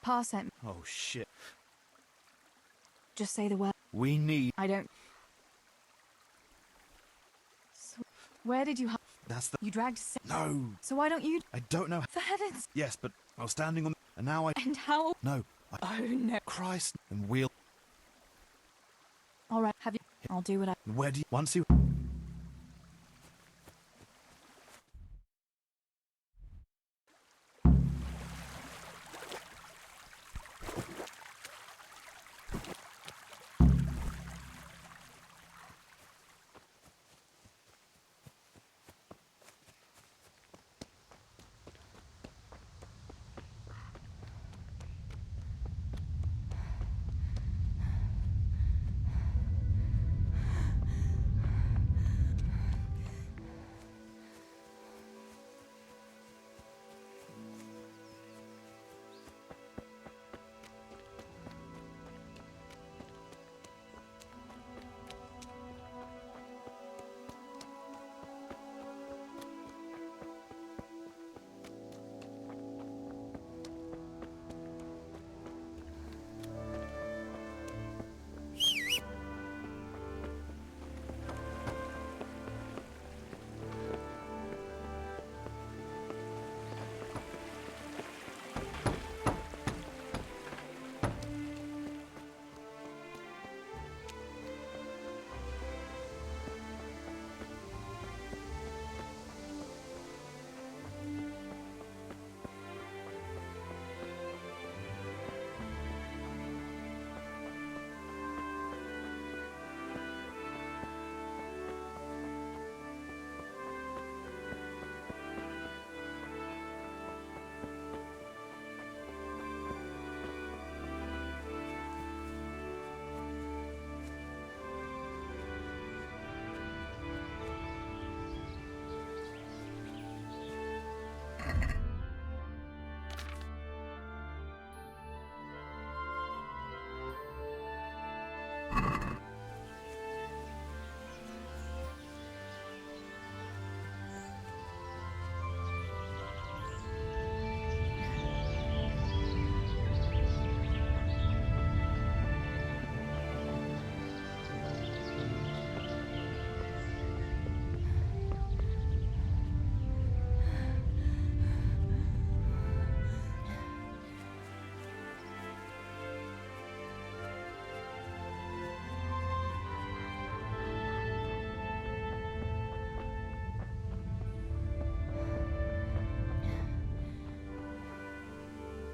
S14: Pa sent me.
S18: Oh shit.
S14: Just say the word.
S18: We need.
S14: I don't. So, where did you?
S18: That's the.
S14: You dragged.
S18: No.
S14: So why don't you?
S18: I don't know.
S14: For heavens.
S18: Yes, but I was standing on. And now I.
S14: And how?
S18: No.
S14: Oh no.
S18: Christ. And we'll.
S14: All right. Have you? I'll do what I.
S18: Where do you. Once you.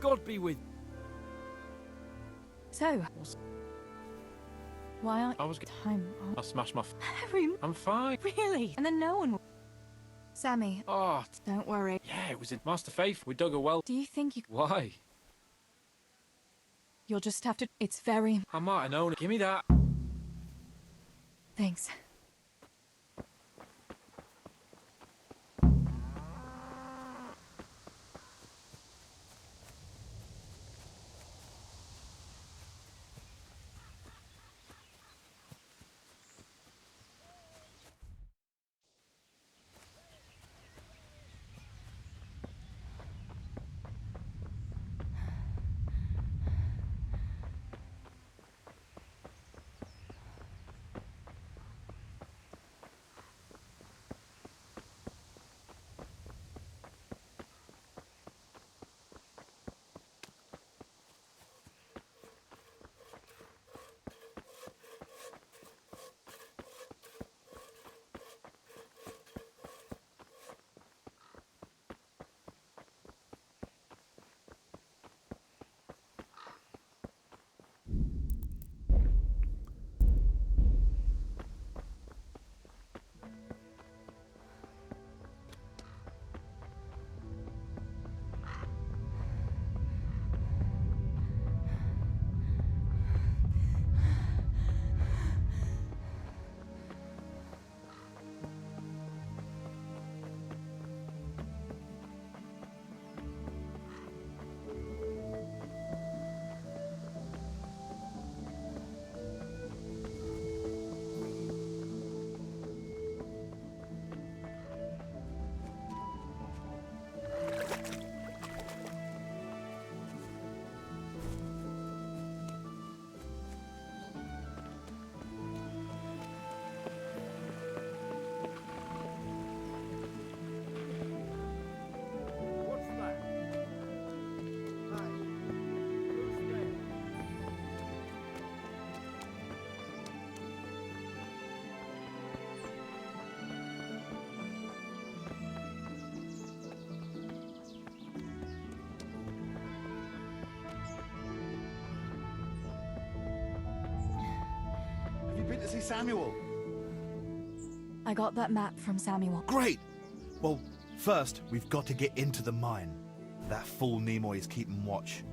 S8: God be with.
S14: So. Why aren't
S7: I was.
S14: Time.
S7: I smashed my.
S14: Harry.
S7: I'm fine.
S14: Really? And then no one. Sammy.
S7: Oh.
S14: Don't worry.
S7: Yeah, it was in Master Faith. We dug a well.
S14: Do you think you?
S7: Why?
S14: You'll just have to. It's very.
S7: I might have known it. Give me that.
S14: Thanks.
S18: see Samuel?
S14: I got that map from Samuel.
S18: Great! Well, first, we've got to get into the mine. That fool Nimoy is keeping watch.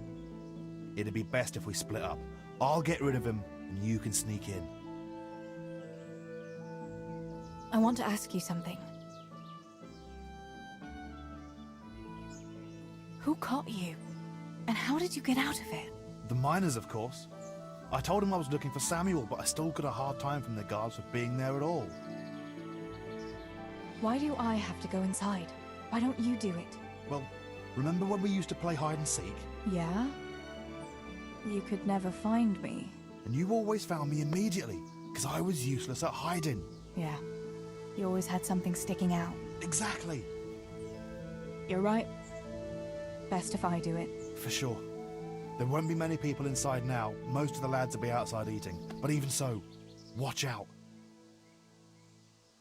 S18: It'd be best if we split up. I'll get rid of him, and you can sneak in.
S14: I want to ask you something. Who caught you? And how did you get out of it?
S18: The miners, of course. I told him I was looking for Samuel, but I still got a hard time from the guards for being there at all.
S14: Why do I have to go inside? Why don't you do it?
S18: Well, remember when we used to play hide and seek?
S14: Yeah? You could never find me.
S18: And you always found me immediately, because I was useless at hiding.
S14: Yeah. You always had something sticking out.
S18: Exactly.
S14: You're right. Best if I do it.
S18: For sure. There won't be many people inside now. Most of the lads will be outside eating. But even so, watch out.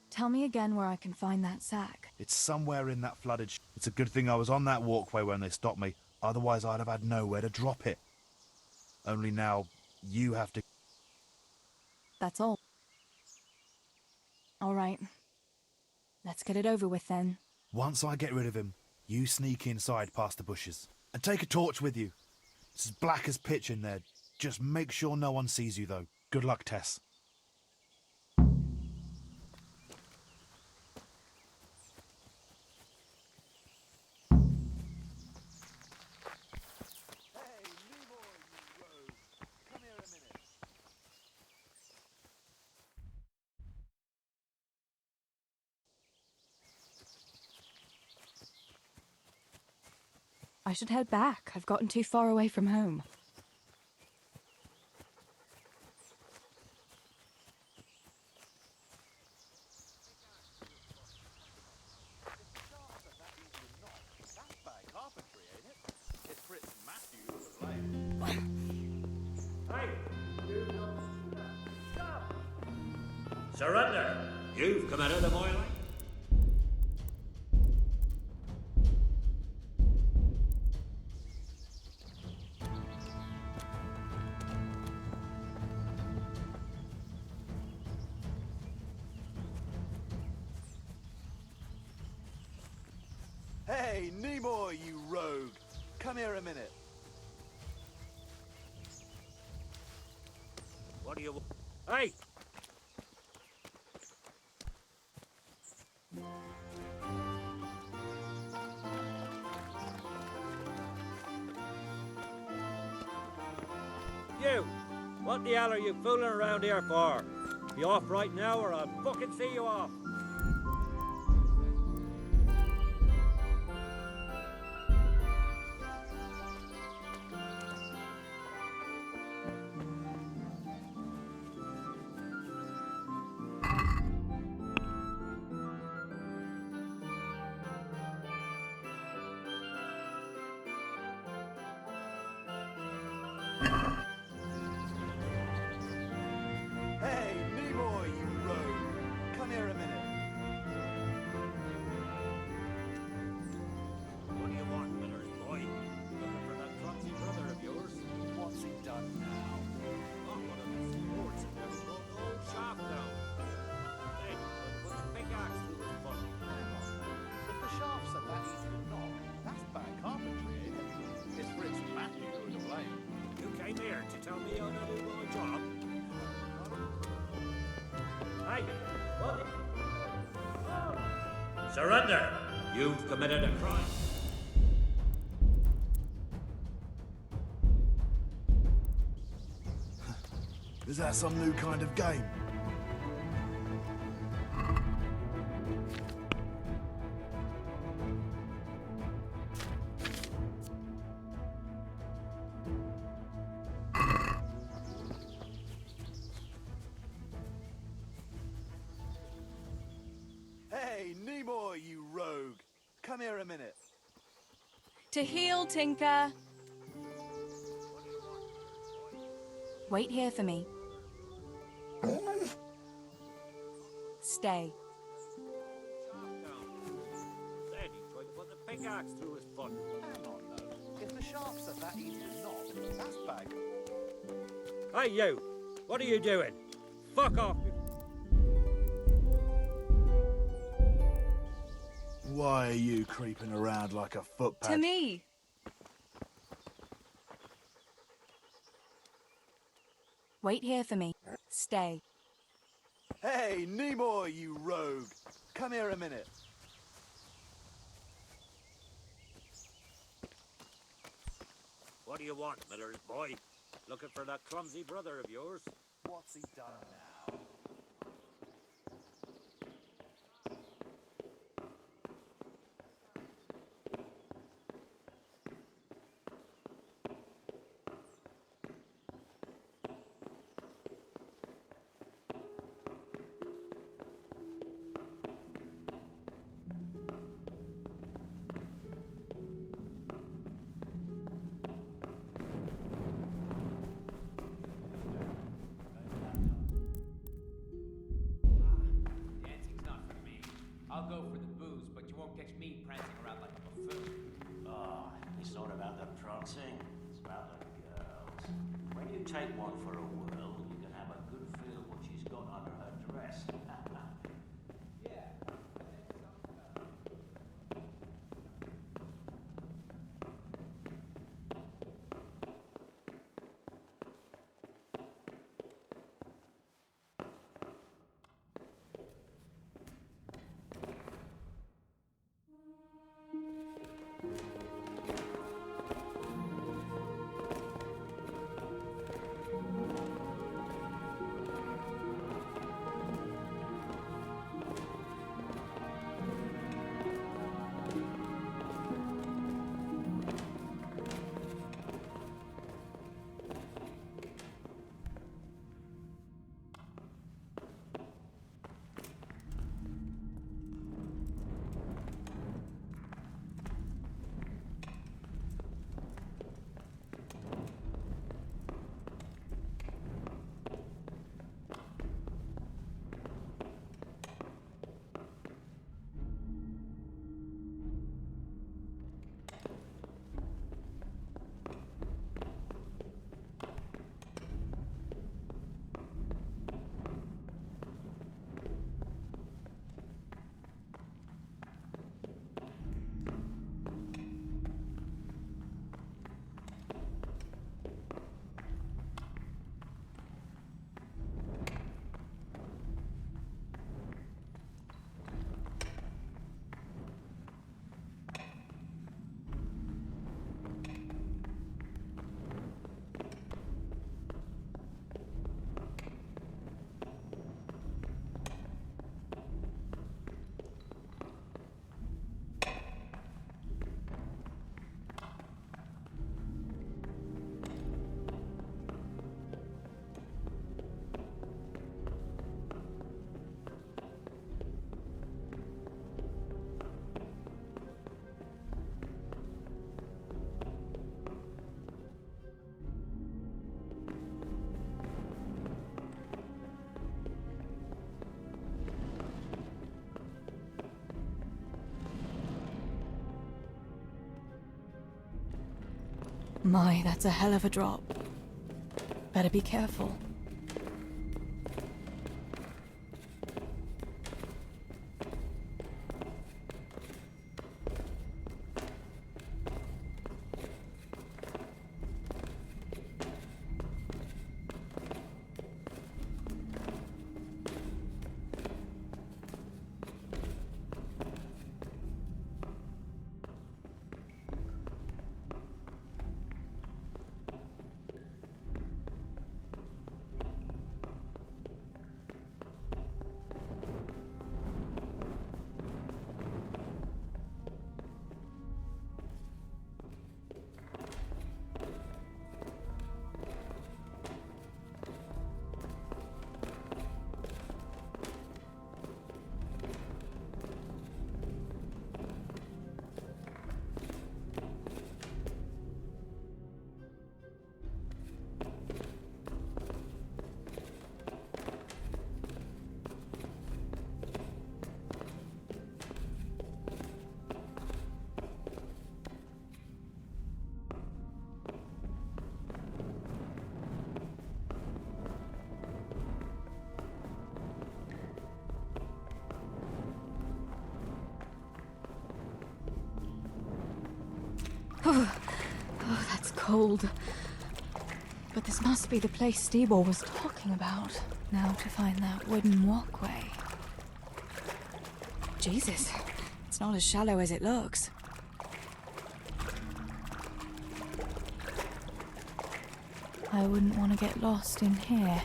S14: Tell me again where I can find that sack.
S18: It's somewhere in that flooded It's a good thing I was on that walkway when they stopped me. Otherwise, I'd have had nowhere to drop it. Only now, you have to...
S14: That's all. All right. Let's get it over with then.
S18: Once I get rid of him, you sneak inside past the bushes. And take a torch with you. It's as black as pitch in there. Just make sure no one sees you, though. Good luck, Tess.
S14: I should head back. I've gotten too far away from home.
S2: Surrender! You've come out of the moiling.
S18: Hey, Nimoy, you rogue! Come here a minute.
S2: What do you want? Hey! You! What the hell are you fooling around here for? Be off right now or I'll fucking see you off!
S18: Hey, Nimoy, you rogue! Come here a minute.
S2: What do you want, Millers, boy? Looking for that clumsy brother of yours?
S18: What's he done now?
S2: I'm one of the sports and never broke the whole shaft down. Then, put the pickaxe through his butt.
S18: If the shafts are that easy to knock, that's bad carpentry, ain't it? It's Fritz and Matthew who are to blame.
S2: You came here to tell me how to do my job? Hey, what? Surrender! You've committed a crime.
S18: Is that some new kind of game? Hey, Nimoy, you rogue! Come here a minute.
S14: To heal, Tinker! Wait here for me. Stay.
S2: Then he tried to put the pickaxe through his butt.
S18: Hang on, though. If the shafts are that easy to knock, that's bad.
S2: Hey, you! What are you doing? Fuck off before
S19: Why are you creeping around like a footpad?
S14: To me! Wait here for me. Stay.
S13: Hey, Nimoy, you rogue! Come here a minute.
S20: What do you want, Miller's boy? Looking for that clumsy brother of yours?
S13: What's he done now?
S21: Dancing's not for me. I'll go for the booze, but you won't catch me prancing around like a buffoon.
S20: Oh, it's not about the prancing. It's about the girls. When you take one for a whirl, you can have a good feel what she's got under her dress.
S14: My, that's a hell of a drop. Better be careful. cold. But this must be the place Steebor was talking about.
S6: Now to find that wooden walkway.
S14: Jesus, it's not as shallow as it looks.
S6: I wouldn't want to get lost in here.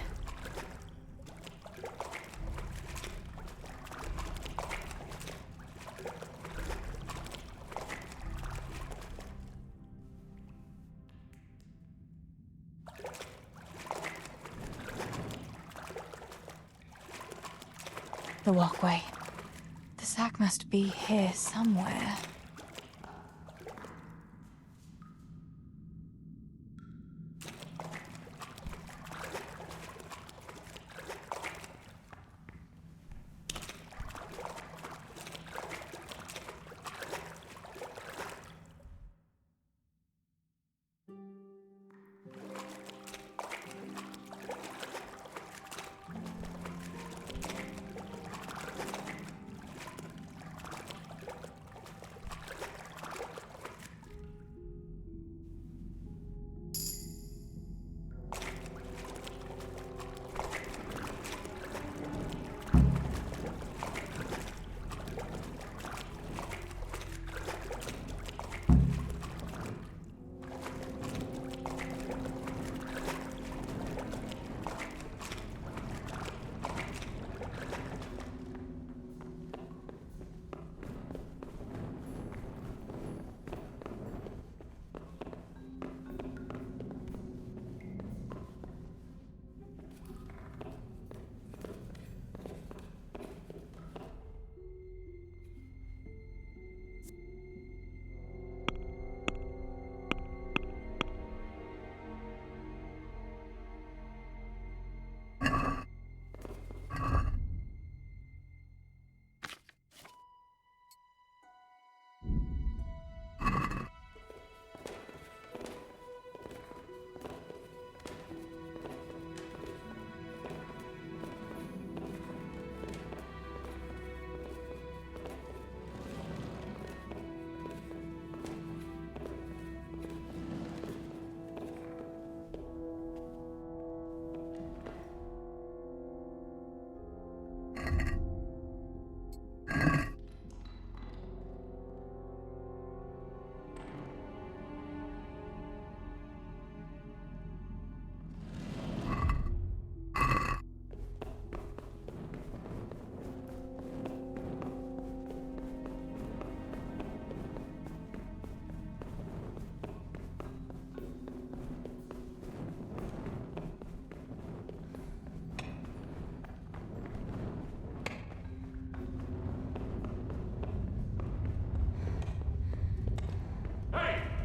S14: The walkway. The sack must be here somewhere.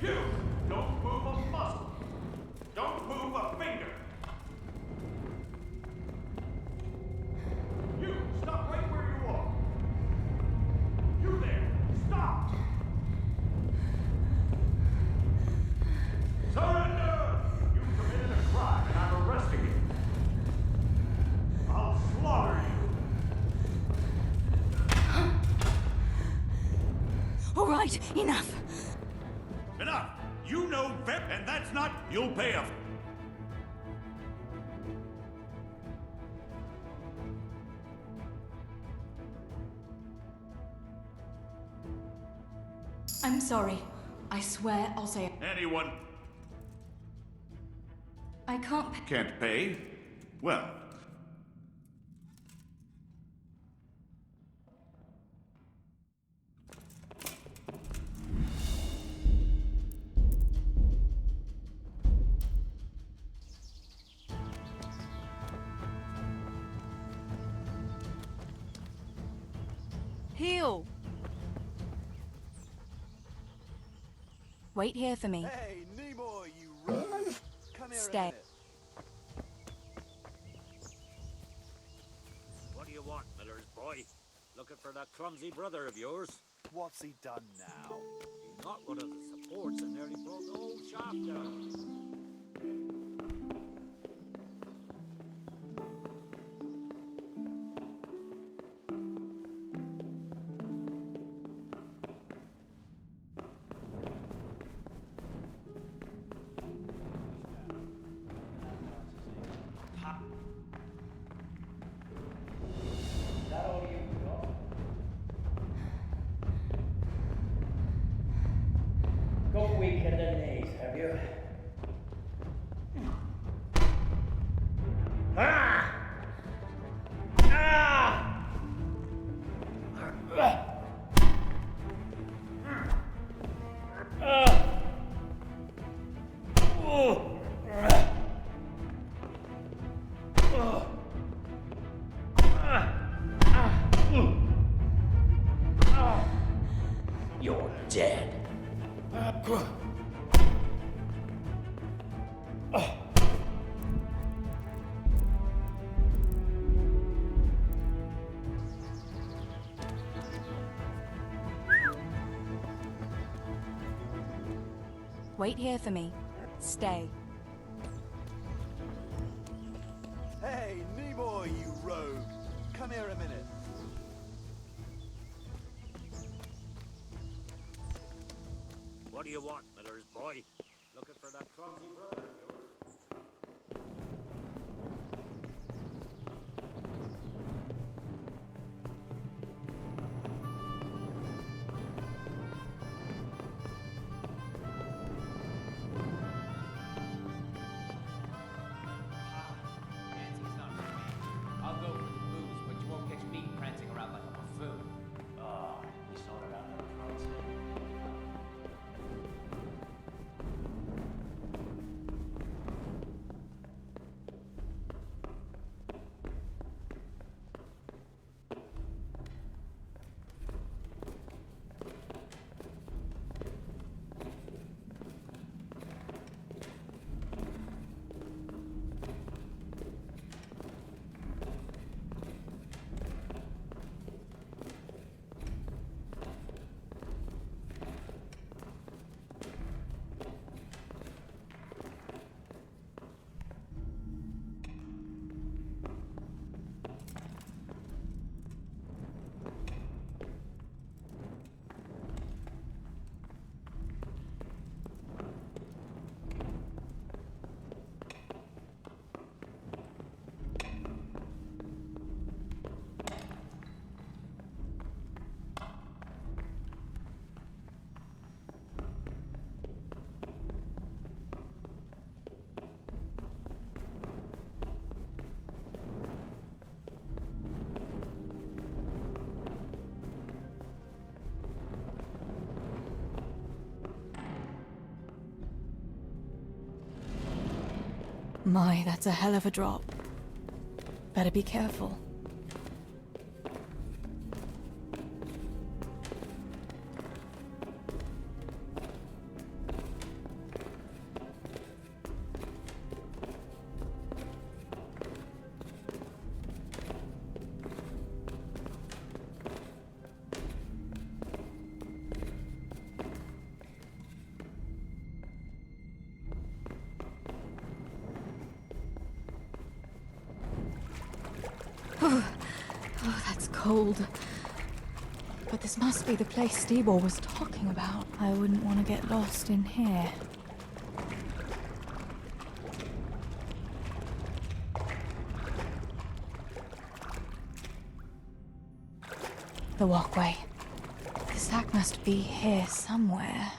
S1: You! Don't move a muscle! Don't move a finger! You! Stop right where you are! You there! Stop! Surrender! You've committed a crime and I'm arresting you. I'll slaughter you!
S14: All right, enough.
S1: Enough! You know Vep, and that's not... You'll pay a...
S14: I'm sorry. I swear I'll say it.
S1: Anyone
S14: I can't.
S1: can't pay? Well...
S14: Heal. Wait here for me.
S13: Hey, Nemo, you run! Come here
S14: Stay.
S13: a minute.
S20: What do you want, Miller's boy? Looking for that clumsy brother of yours?
S19: What's he done now?
S20: He knocked one of the supports and nearly brought the whole shaft down.
S17: Got weak in the knees, have you? Ah! Ah! You're dead.
S14: Wait here for me. Stay.
S19: Hey, Nimoy, you rogue! Come here a minute.
S20: What do you want, Miller's boy? Looking for that clumsy brother of yours?
S21: Dancing's not for me. I'll go for the booze, but you won't catch me prancing around like a buffoon.
S20: Ah, you sorted out that trouncing.
S14: My, that's a hell of a drop. Better be careful. Oh, that's cold. But this must be the place Steebor was talking about.
S6: I wouldn't want to get lost in here.
S14: The walkway. The sack must be here somewhere.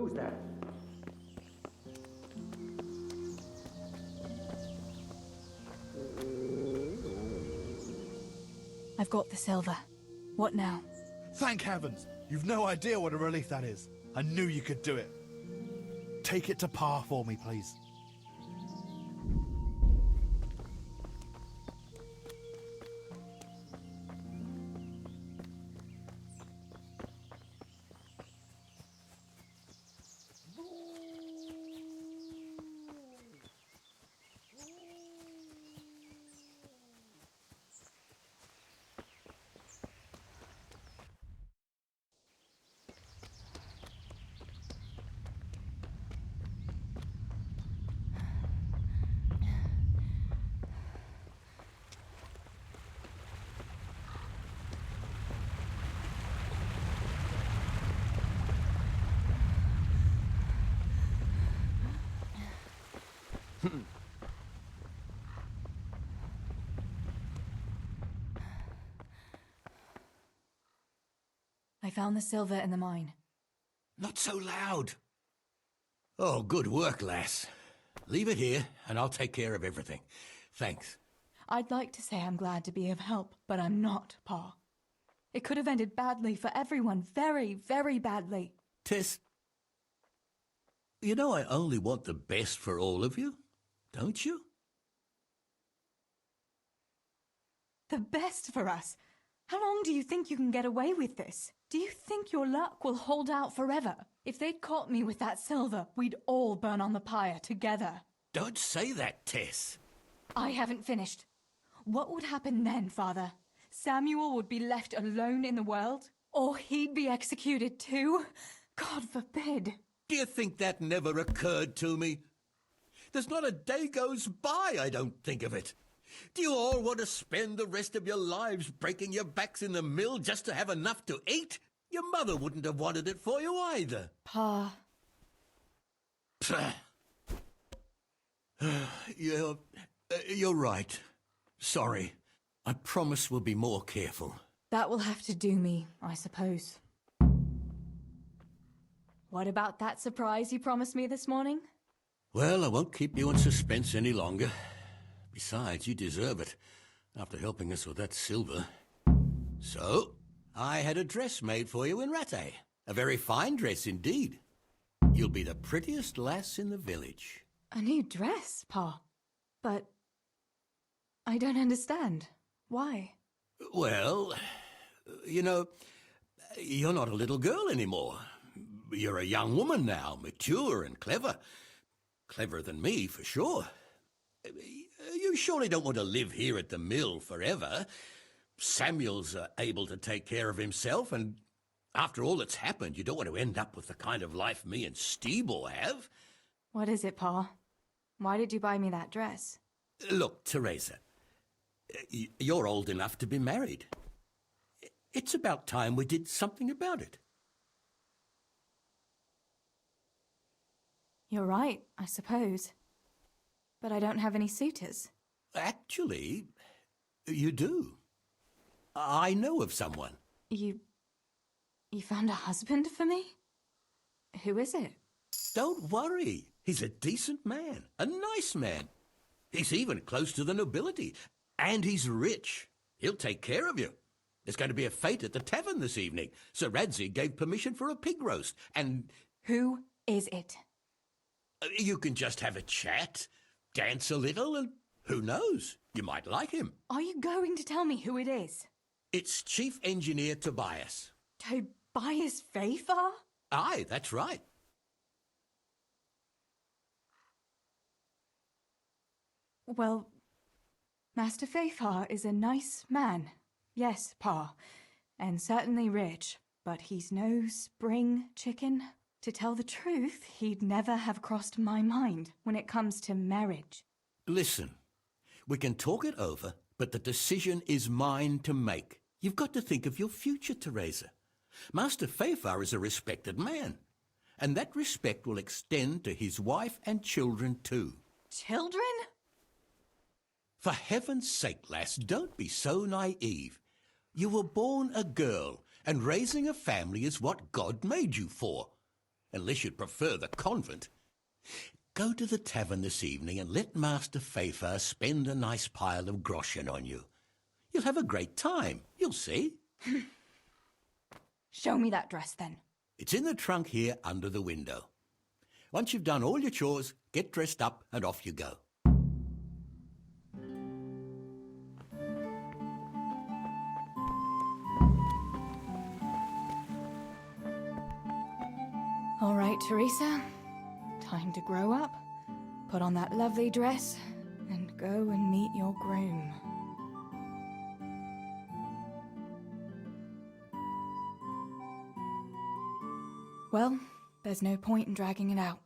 S15: Who's that?
S14: I've got the silver. What now?
S18: Thank heavens! You've no idea what a relief that is. I knew you could do it. Take it to Pa for me, please.
S14: I found the silver in the mine.
S2: Not so loud. Oh, good work, lass. Leave it here, and I'll take care of everything. Thanks.
S14: I'd like to say I'm glad to be of help, but I'm not, Pa. It could have ended badly for everyone, very, very badly.
S2: Tess, you know I only want the best for all of you, don't you?
S14: The best for us? How long do you think you can get away with this? Do you think your luck will hold out forever? If they'd caught me with that silver, we'd all burn on the pyre together.
S2: Don't say that, Tess.
S14: I haven't finished. What would happen then, Father? Samuel would be left alone in the world? Or he'd be executed too? God forbid.
S2: Do you think that never occurred to me? There's not a day goes by I don't think of it. Do you all want to spend the rest of your lives breaking your backs in the mill just to have enough to eat? Your mother wouldn't have wanted it for you either.
S14: Pa.
S2: You're right. Sorry. I promise we'll be more careful.
S14: That will have to do me, I suppose. What about that surprise you promised me this morning?
S2: Well, I won't keep you in suspense any longer. Besides, you deserve it, after helping us with that silver. So, I had a dress made for you in Rattay. A very fine dress indeed. You'll be the prettiest lass in the village.
S14: A new dress, Pa. But I don't understand. Why?
S2: Well, you know, you're not a little girl anymore. You're a young woman now, mature and clever. Cleverer than me, for sure. You surely don't want to live here at the mill forever. Samuel's able to take care of himself, and after all that's happened, you don't want to end up with the kind of life me and Steebor have.
S14: What is it, Pa? Why did you buy me that dress?
S2: Look, Teresa, you're old enough to be married. It's about time we did something about it.
S14: You're right, I suppose. But I don't have any suitors.
S2: Actually, you do. I know of someone.
S14: You found a husband for me? Who is it?
S2: Don't worry. He's a decent man, a nice man. He's even close to the nobility. And he's rich. He'll take care of you. There's going to be a fete at the tavern this evening. Sir Radzi gave permission for a pig roast, and...
S14: Who is it?
S2: You can just have a chat, dance a little, and who knows? You might like him.
S14: Are you going to tell me who it is?
S2: It's Chief Engineer Tobias.
S14: Tobias Fafar?
S2: Aye, that's right.
S14: Well, Master Fafar is a nice man. Yes, Pa. And certainly rich. But he's no spring chicken. To tell the truth, he'd never have crossed my mind when it comes to marriage.
S2: Listen, we can talk it over, but the decision is mine to make. You've got to think of your future, Teresa. Master Fafar is a respected man, and that respect will extend to his wife and children too.
S14: Children?
S2: For heaven's sake, lass, don't be so naive. You were born a girl, and raising a family is what God made you for. unless you'd prefer the convent. Go to the tavern this evening and let Master Fayfar spend a nice pile of groschen on you. You'll have a great time, you'll see.
S14: Show me that dress, then.
S2: It's in the trunk here under the window. Once you've done all your chores, get dressed up and off you go.
S14: All right, Teresa. Time to grow up, put on that lovely dress, and go and meet your groom. Well, there's no point in dragging it out.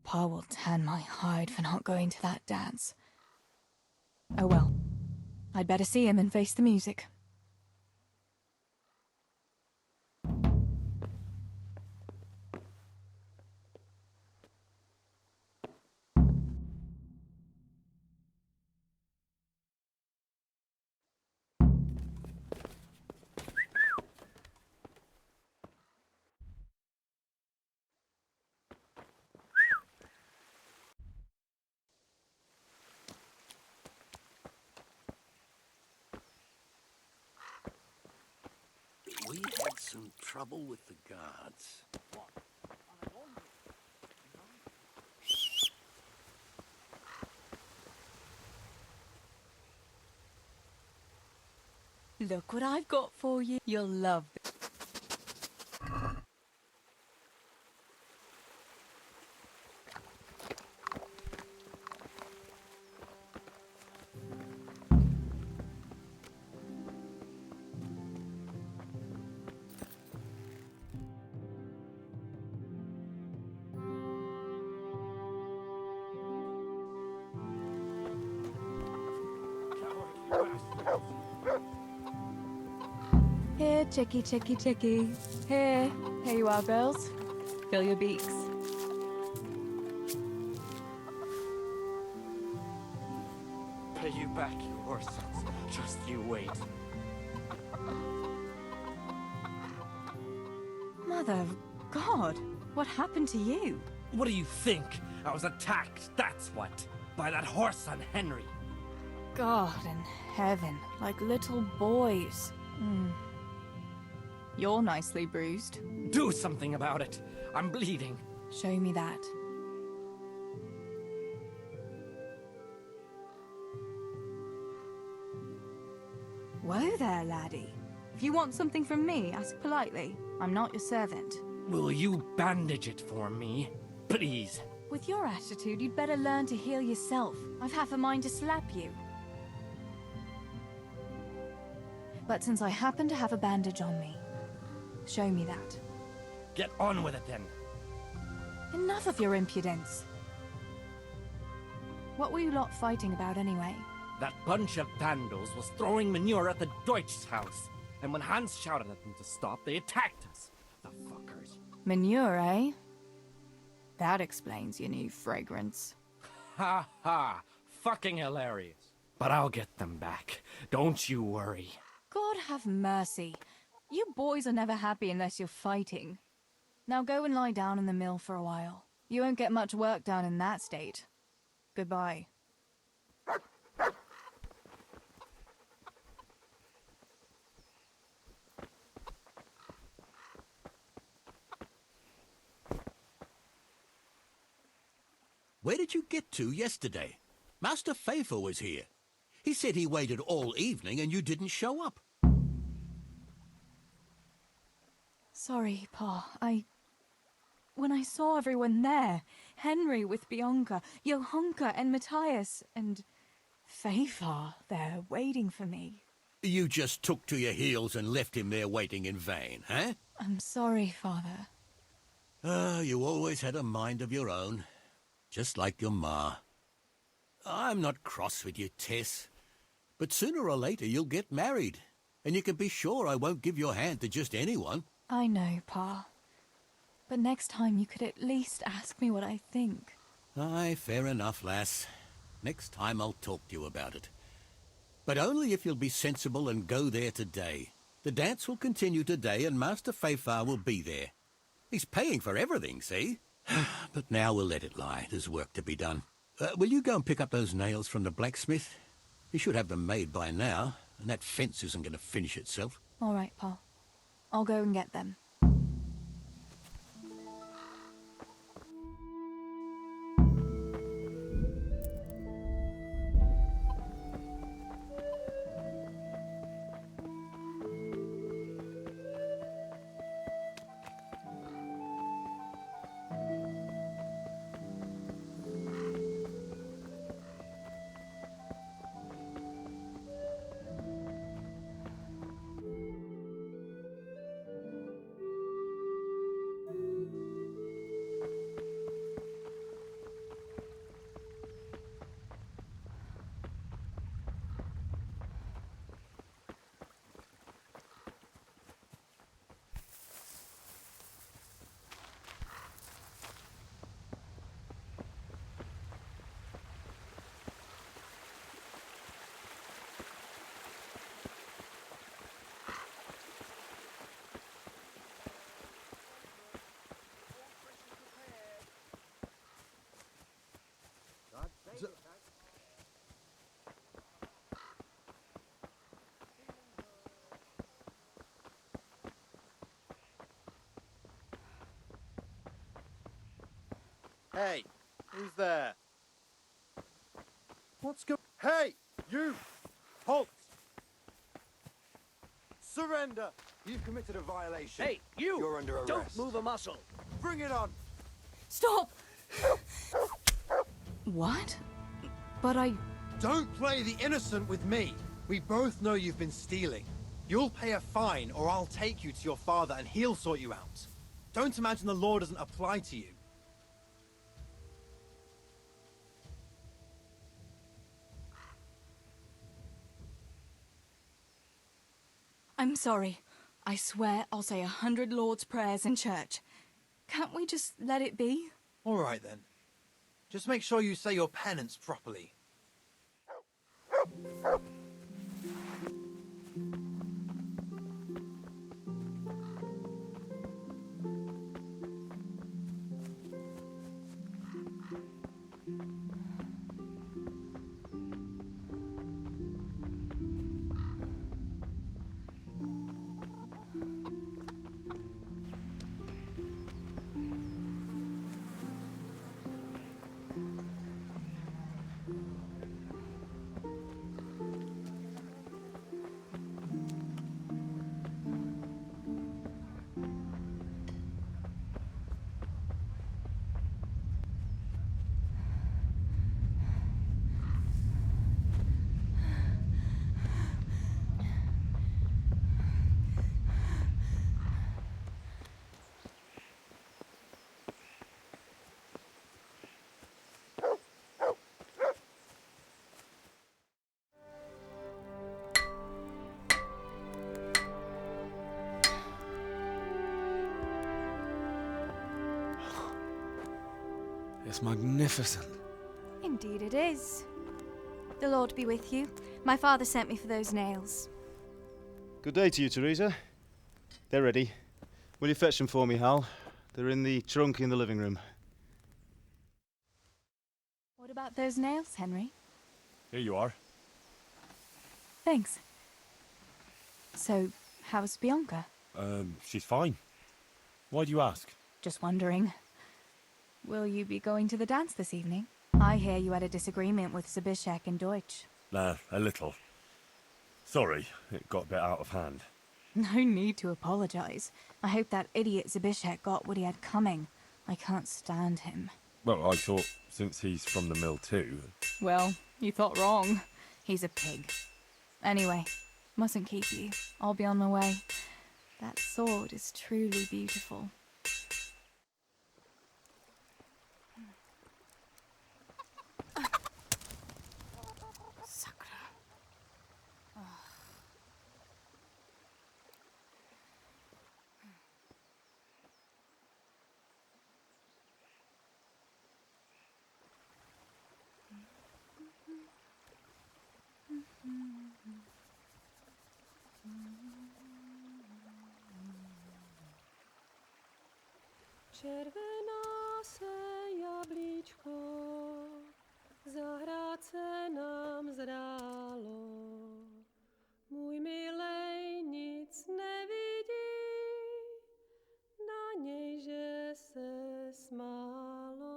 S14: Pa will tan my hide for not going to that dance. Oh well. I'd better see him and face the music.
S2: We had some trouble with the guards.
S14: Look what I've got for you. You'll love it. Here, chickie, chickie, chickie. Here you are, girls. Fill your beaks.
S8: Pay you back, you horses. Just you wait.
S14: Mother of God, what happened to you?
S8: What do you think? I was attacked, that's what. By that horse on Henry.
S14: God in heaven, like little boys. You're nicely bruised.
S8: Do something about it. I'm bleeding.
S14: Show me that. Whoa there, laddie. If you want something from me, ask politely. I'm not your servant.
S8: Will you bandage it for me? Please.
S14: With your attitude, you'd better learn to heal yourself. I've half a mind to slap you. But since I happen to have a bandage on me, show me that.
S8: Get on with it then.
S14: Enough of your impudence. What were you lot fighting about anyway?
S8: That bunch of vandals was throwing manure at the Deutsch's house. And when Hans shouted at them to stop, they attacked us. The fuckers.
S14: Manure, eh? That explains your new fragrance.
S8: Ha ha. Fucking hilarious. But I'll get them back. Don't you worry.
S14: God have mercy. You boys are never happy unless you're fighting. Now go and lie down in the mill for a while. You won't get much work done in that state. Goodbye.
S2: Where did you get to yesterday? Master Pfeiffer was here. He said he waited all evening and you didn't show up.
S14: Sorry, Pa. When I saw everyone there, Henry with Bianca, Johanka and Matthias, and Pfeiffer there waiting for me.
S2: You just took to your heels and left him there waiting in vain, huh?
S14: I'm sorry, Father.
S2: You always had a mind of your own, just like your ma. I'm not cross with you, Tess, but sooner or later you'll get married, and you can be sure I won't give your hand to just anyone.
S14: I know, Pa. But next time you could at least ask me what I think.
S2: Aye, fair enough, lass. Next time I'll talk to you about it. But only if you'll be sensible and go there today. The dance will continue today and Master Pfeiffer will be there. He's paying for everything, see? But now we'll let it lie. There's work to be done. Will you go and pick up those nails from the blacksmith? He should have them made by now, and that fence isn't going to finish itself.
S14: All right, Pa. I'll go and get them.
S13: Hey, who's there? Hey, you! Halt! Surrender! You've committed a violation.
S17: Hey, you!
S13: You're under arrest.
S17: Don't move a muscle.
S13: Bring it on!
S14: Stop! What? But I...
S13: Don't play the innocent with me. We both know you've been stealing. You'll pay a fine, or I'll take you to your father and he'll sort you out. Don't imagine the law doesn't apply to you.
S14: I'm sorry. I swear I'll say 100 Lord's prayers in church. Can't we just let it be?
S13: All right, then. Just make sure you say your penance properly.
S3: It's magnificent.
S6: Indeed it is. The Lord be with you. My father sent me for those nails.
S13: Good day to you, Teresa. They're ready. Will you fetch them for me, Hal? They're in the trunk in the living room.
S6: What about those nails, Henry?
S5: Here you are.
S6: Thanks. So, how's Bianca?
S5: She's fine. Why do you ask?
S6: Just wondering. Will you be going to the dance this evening? I hear you had a disagreement with Zbyszek and Deutsch.
S5: Nah, a little. Sorry, it got a bit out of hand.
S6: No need to apologize. I hope that idiot Zbyszek got what he had coming. I can't stand him.
S5: Well, I thought since he's from the mill too.
S6: Well, you thought wrong. He's a pig. Anyway, mustn't keep you. I'll be on my way. That sword is truly beautiful.
S22: Červená se jablíčko, zahrát se nám zdálo. Můj milej nic nevidí, na něj, že se smálo.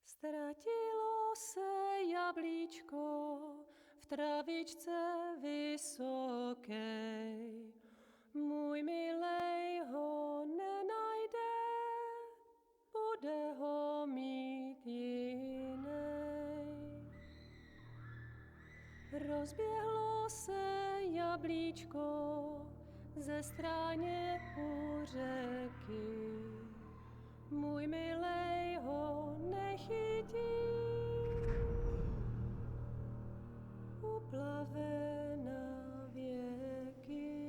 S22: Ztratilo se jablíčko v travičce vysokej. Můj milej ho nenajde, bude ho mít jinej. Rozběhlo se jablíčko ze stráně u řeky. Můj milej ho nechytí, uplave na věky.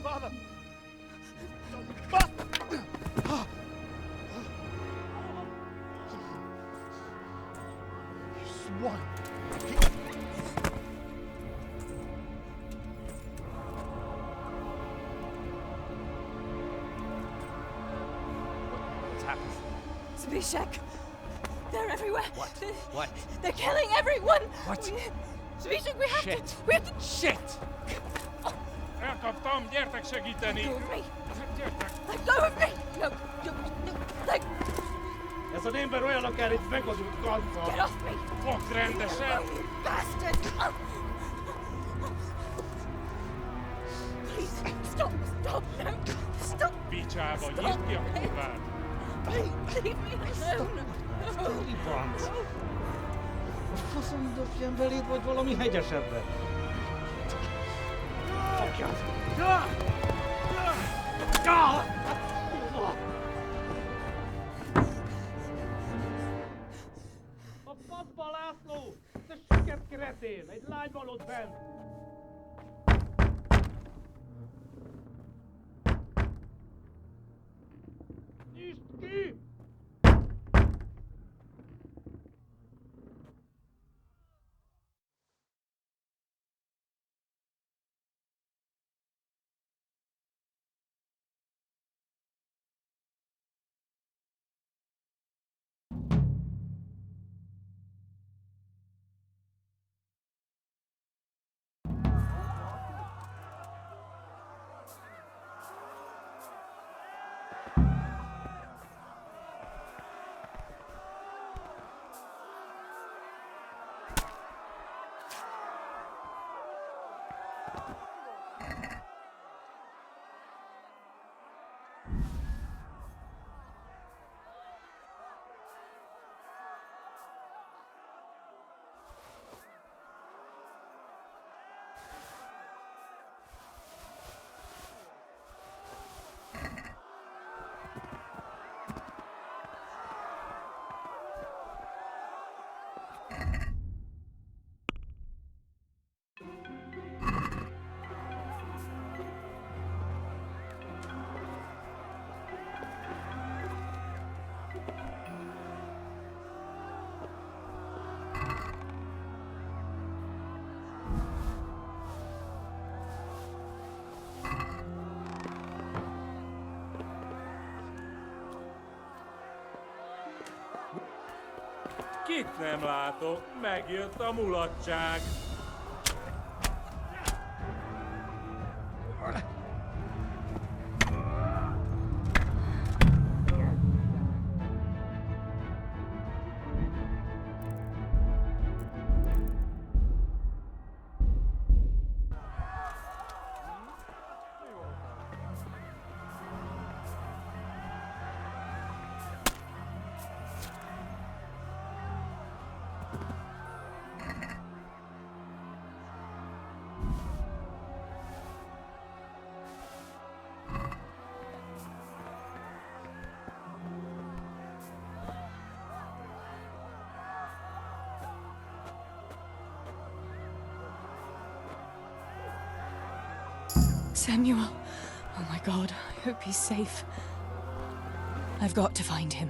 S13: Father! You swine!
S8: What's happened?
S6: Zbyszek! They're everywhere!
S8: What? What?
S6: They're killing everyone!
S8: What?
S6: Zbyszek, we have
S8: Shit.
S6: to... We have to...
S8: Shit!
S5: Elkaptam, gyertek segíteni!
S6: Let go of me!
S5: Gyertek!
S6: Let go of me! No, no, no, let...
S15: Ez az ember olyan akár itt megazult kanca.
S6: Get off me!
S5: Fogd rendesen!
S6: You bastard! Please, stop, stop, no, stop!
S5: Picsába, nyisd ki a kurvát!
S6: Please, leave me alone! No!
S15: Libánc! A faszom dobjam beléd, vagy valami hegyesebbre? Fogjad! A faszba, László! Te süket kretén! Egy lány van ott bent! Nyisd ki!
S3: Kit nem látok, megjött a mulatság.
S14: Samuel. Oh my god, I hope he's safe. I've got to find him.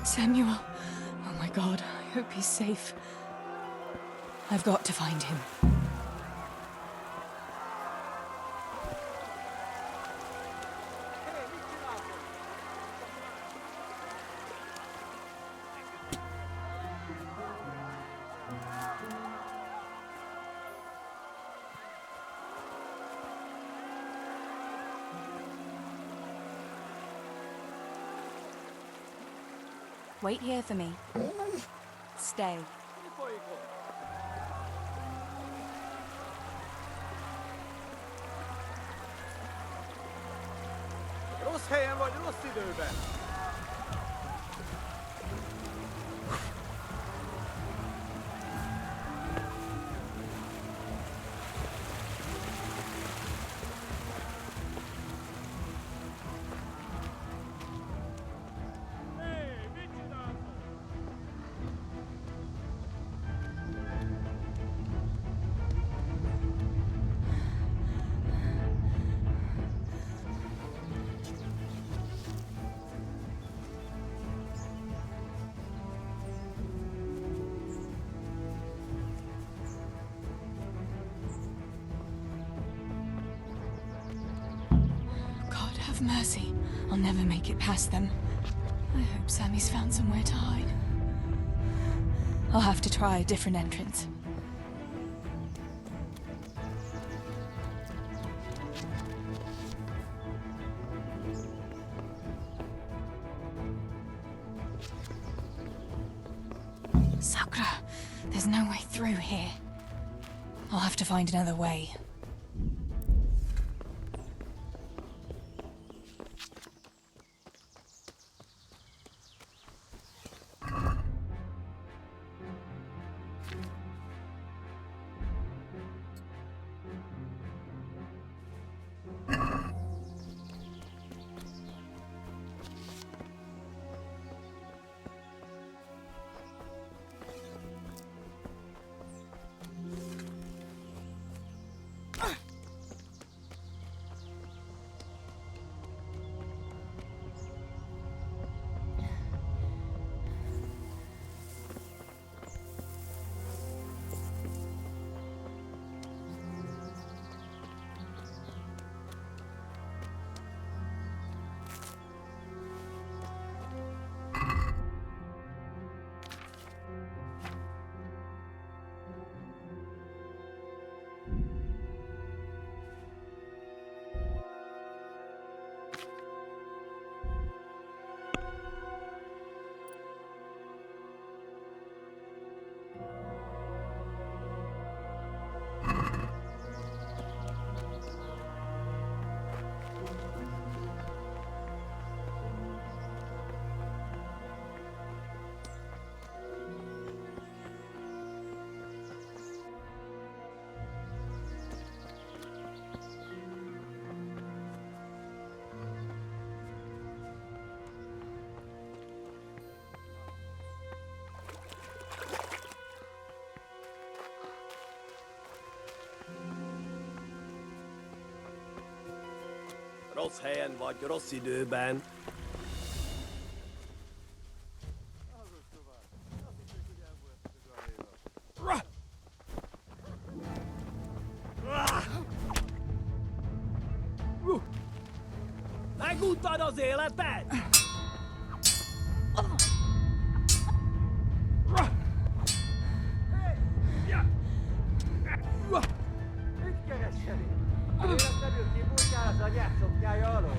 S14: Samuel. Oh my god, I hope he's safe. I've got to find him.
S6: Wait here for me. Stay.
S13: Rossz helyen vagy, rossz időben!
S14: God have mercy. I'll never make it past them. I hope Sammy's found somewhere to hide. I'll have to try a different entrance. Sakura, there's no way through here. I'll have to find another way.
S10: rossz helyen vagy, rossz időben. Meguntad az életed?
S13: Mit keresel itt? Véletlenül kibújtál az anyád szoknyája alól?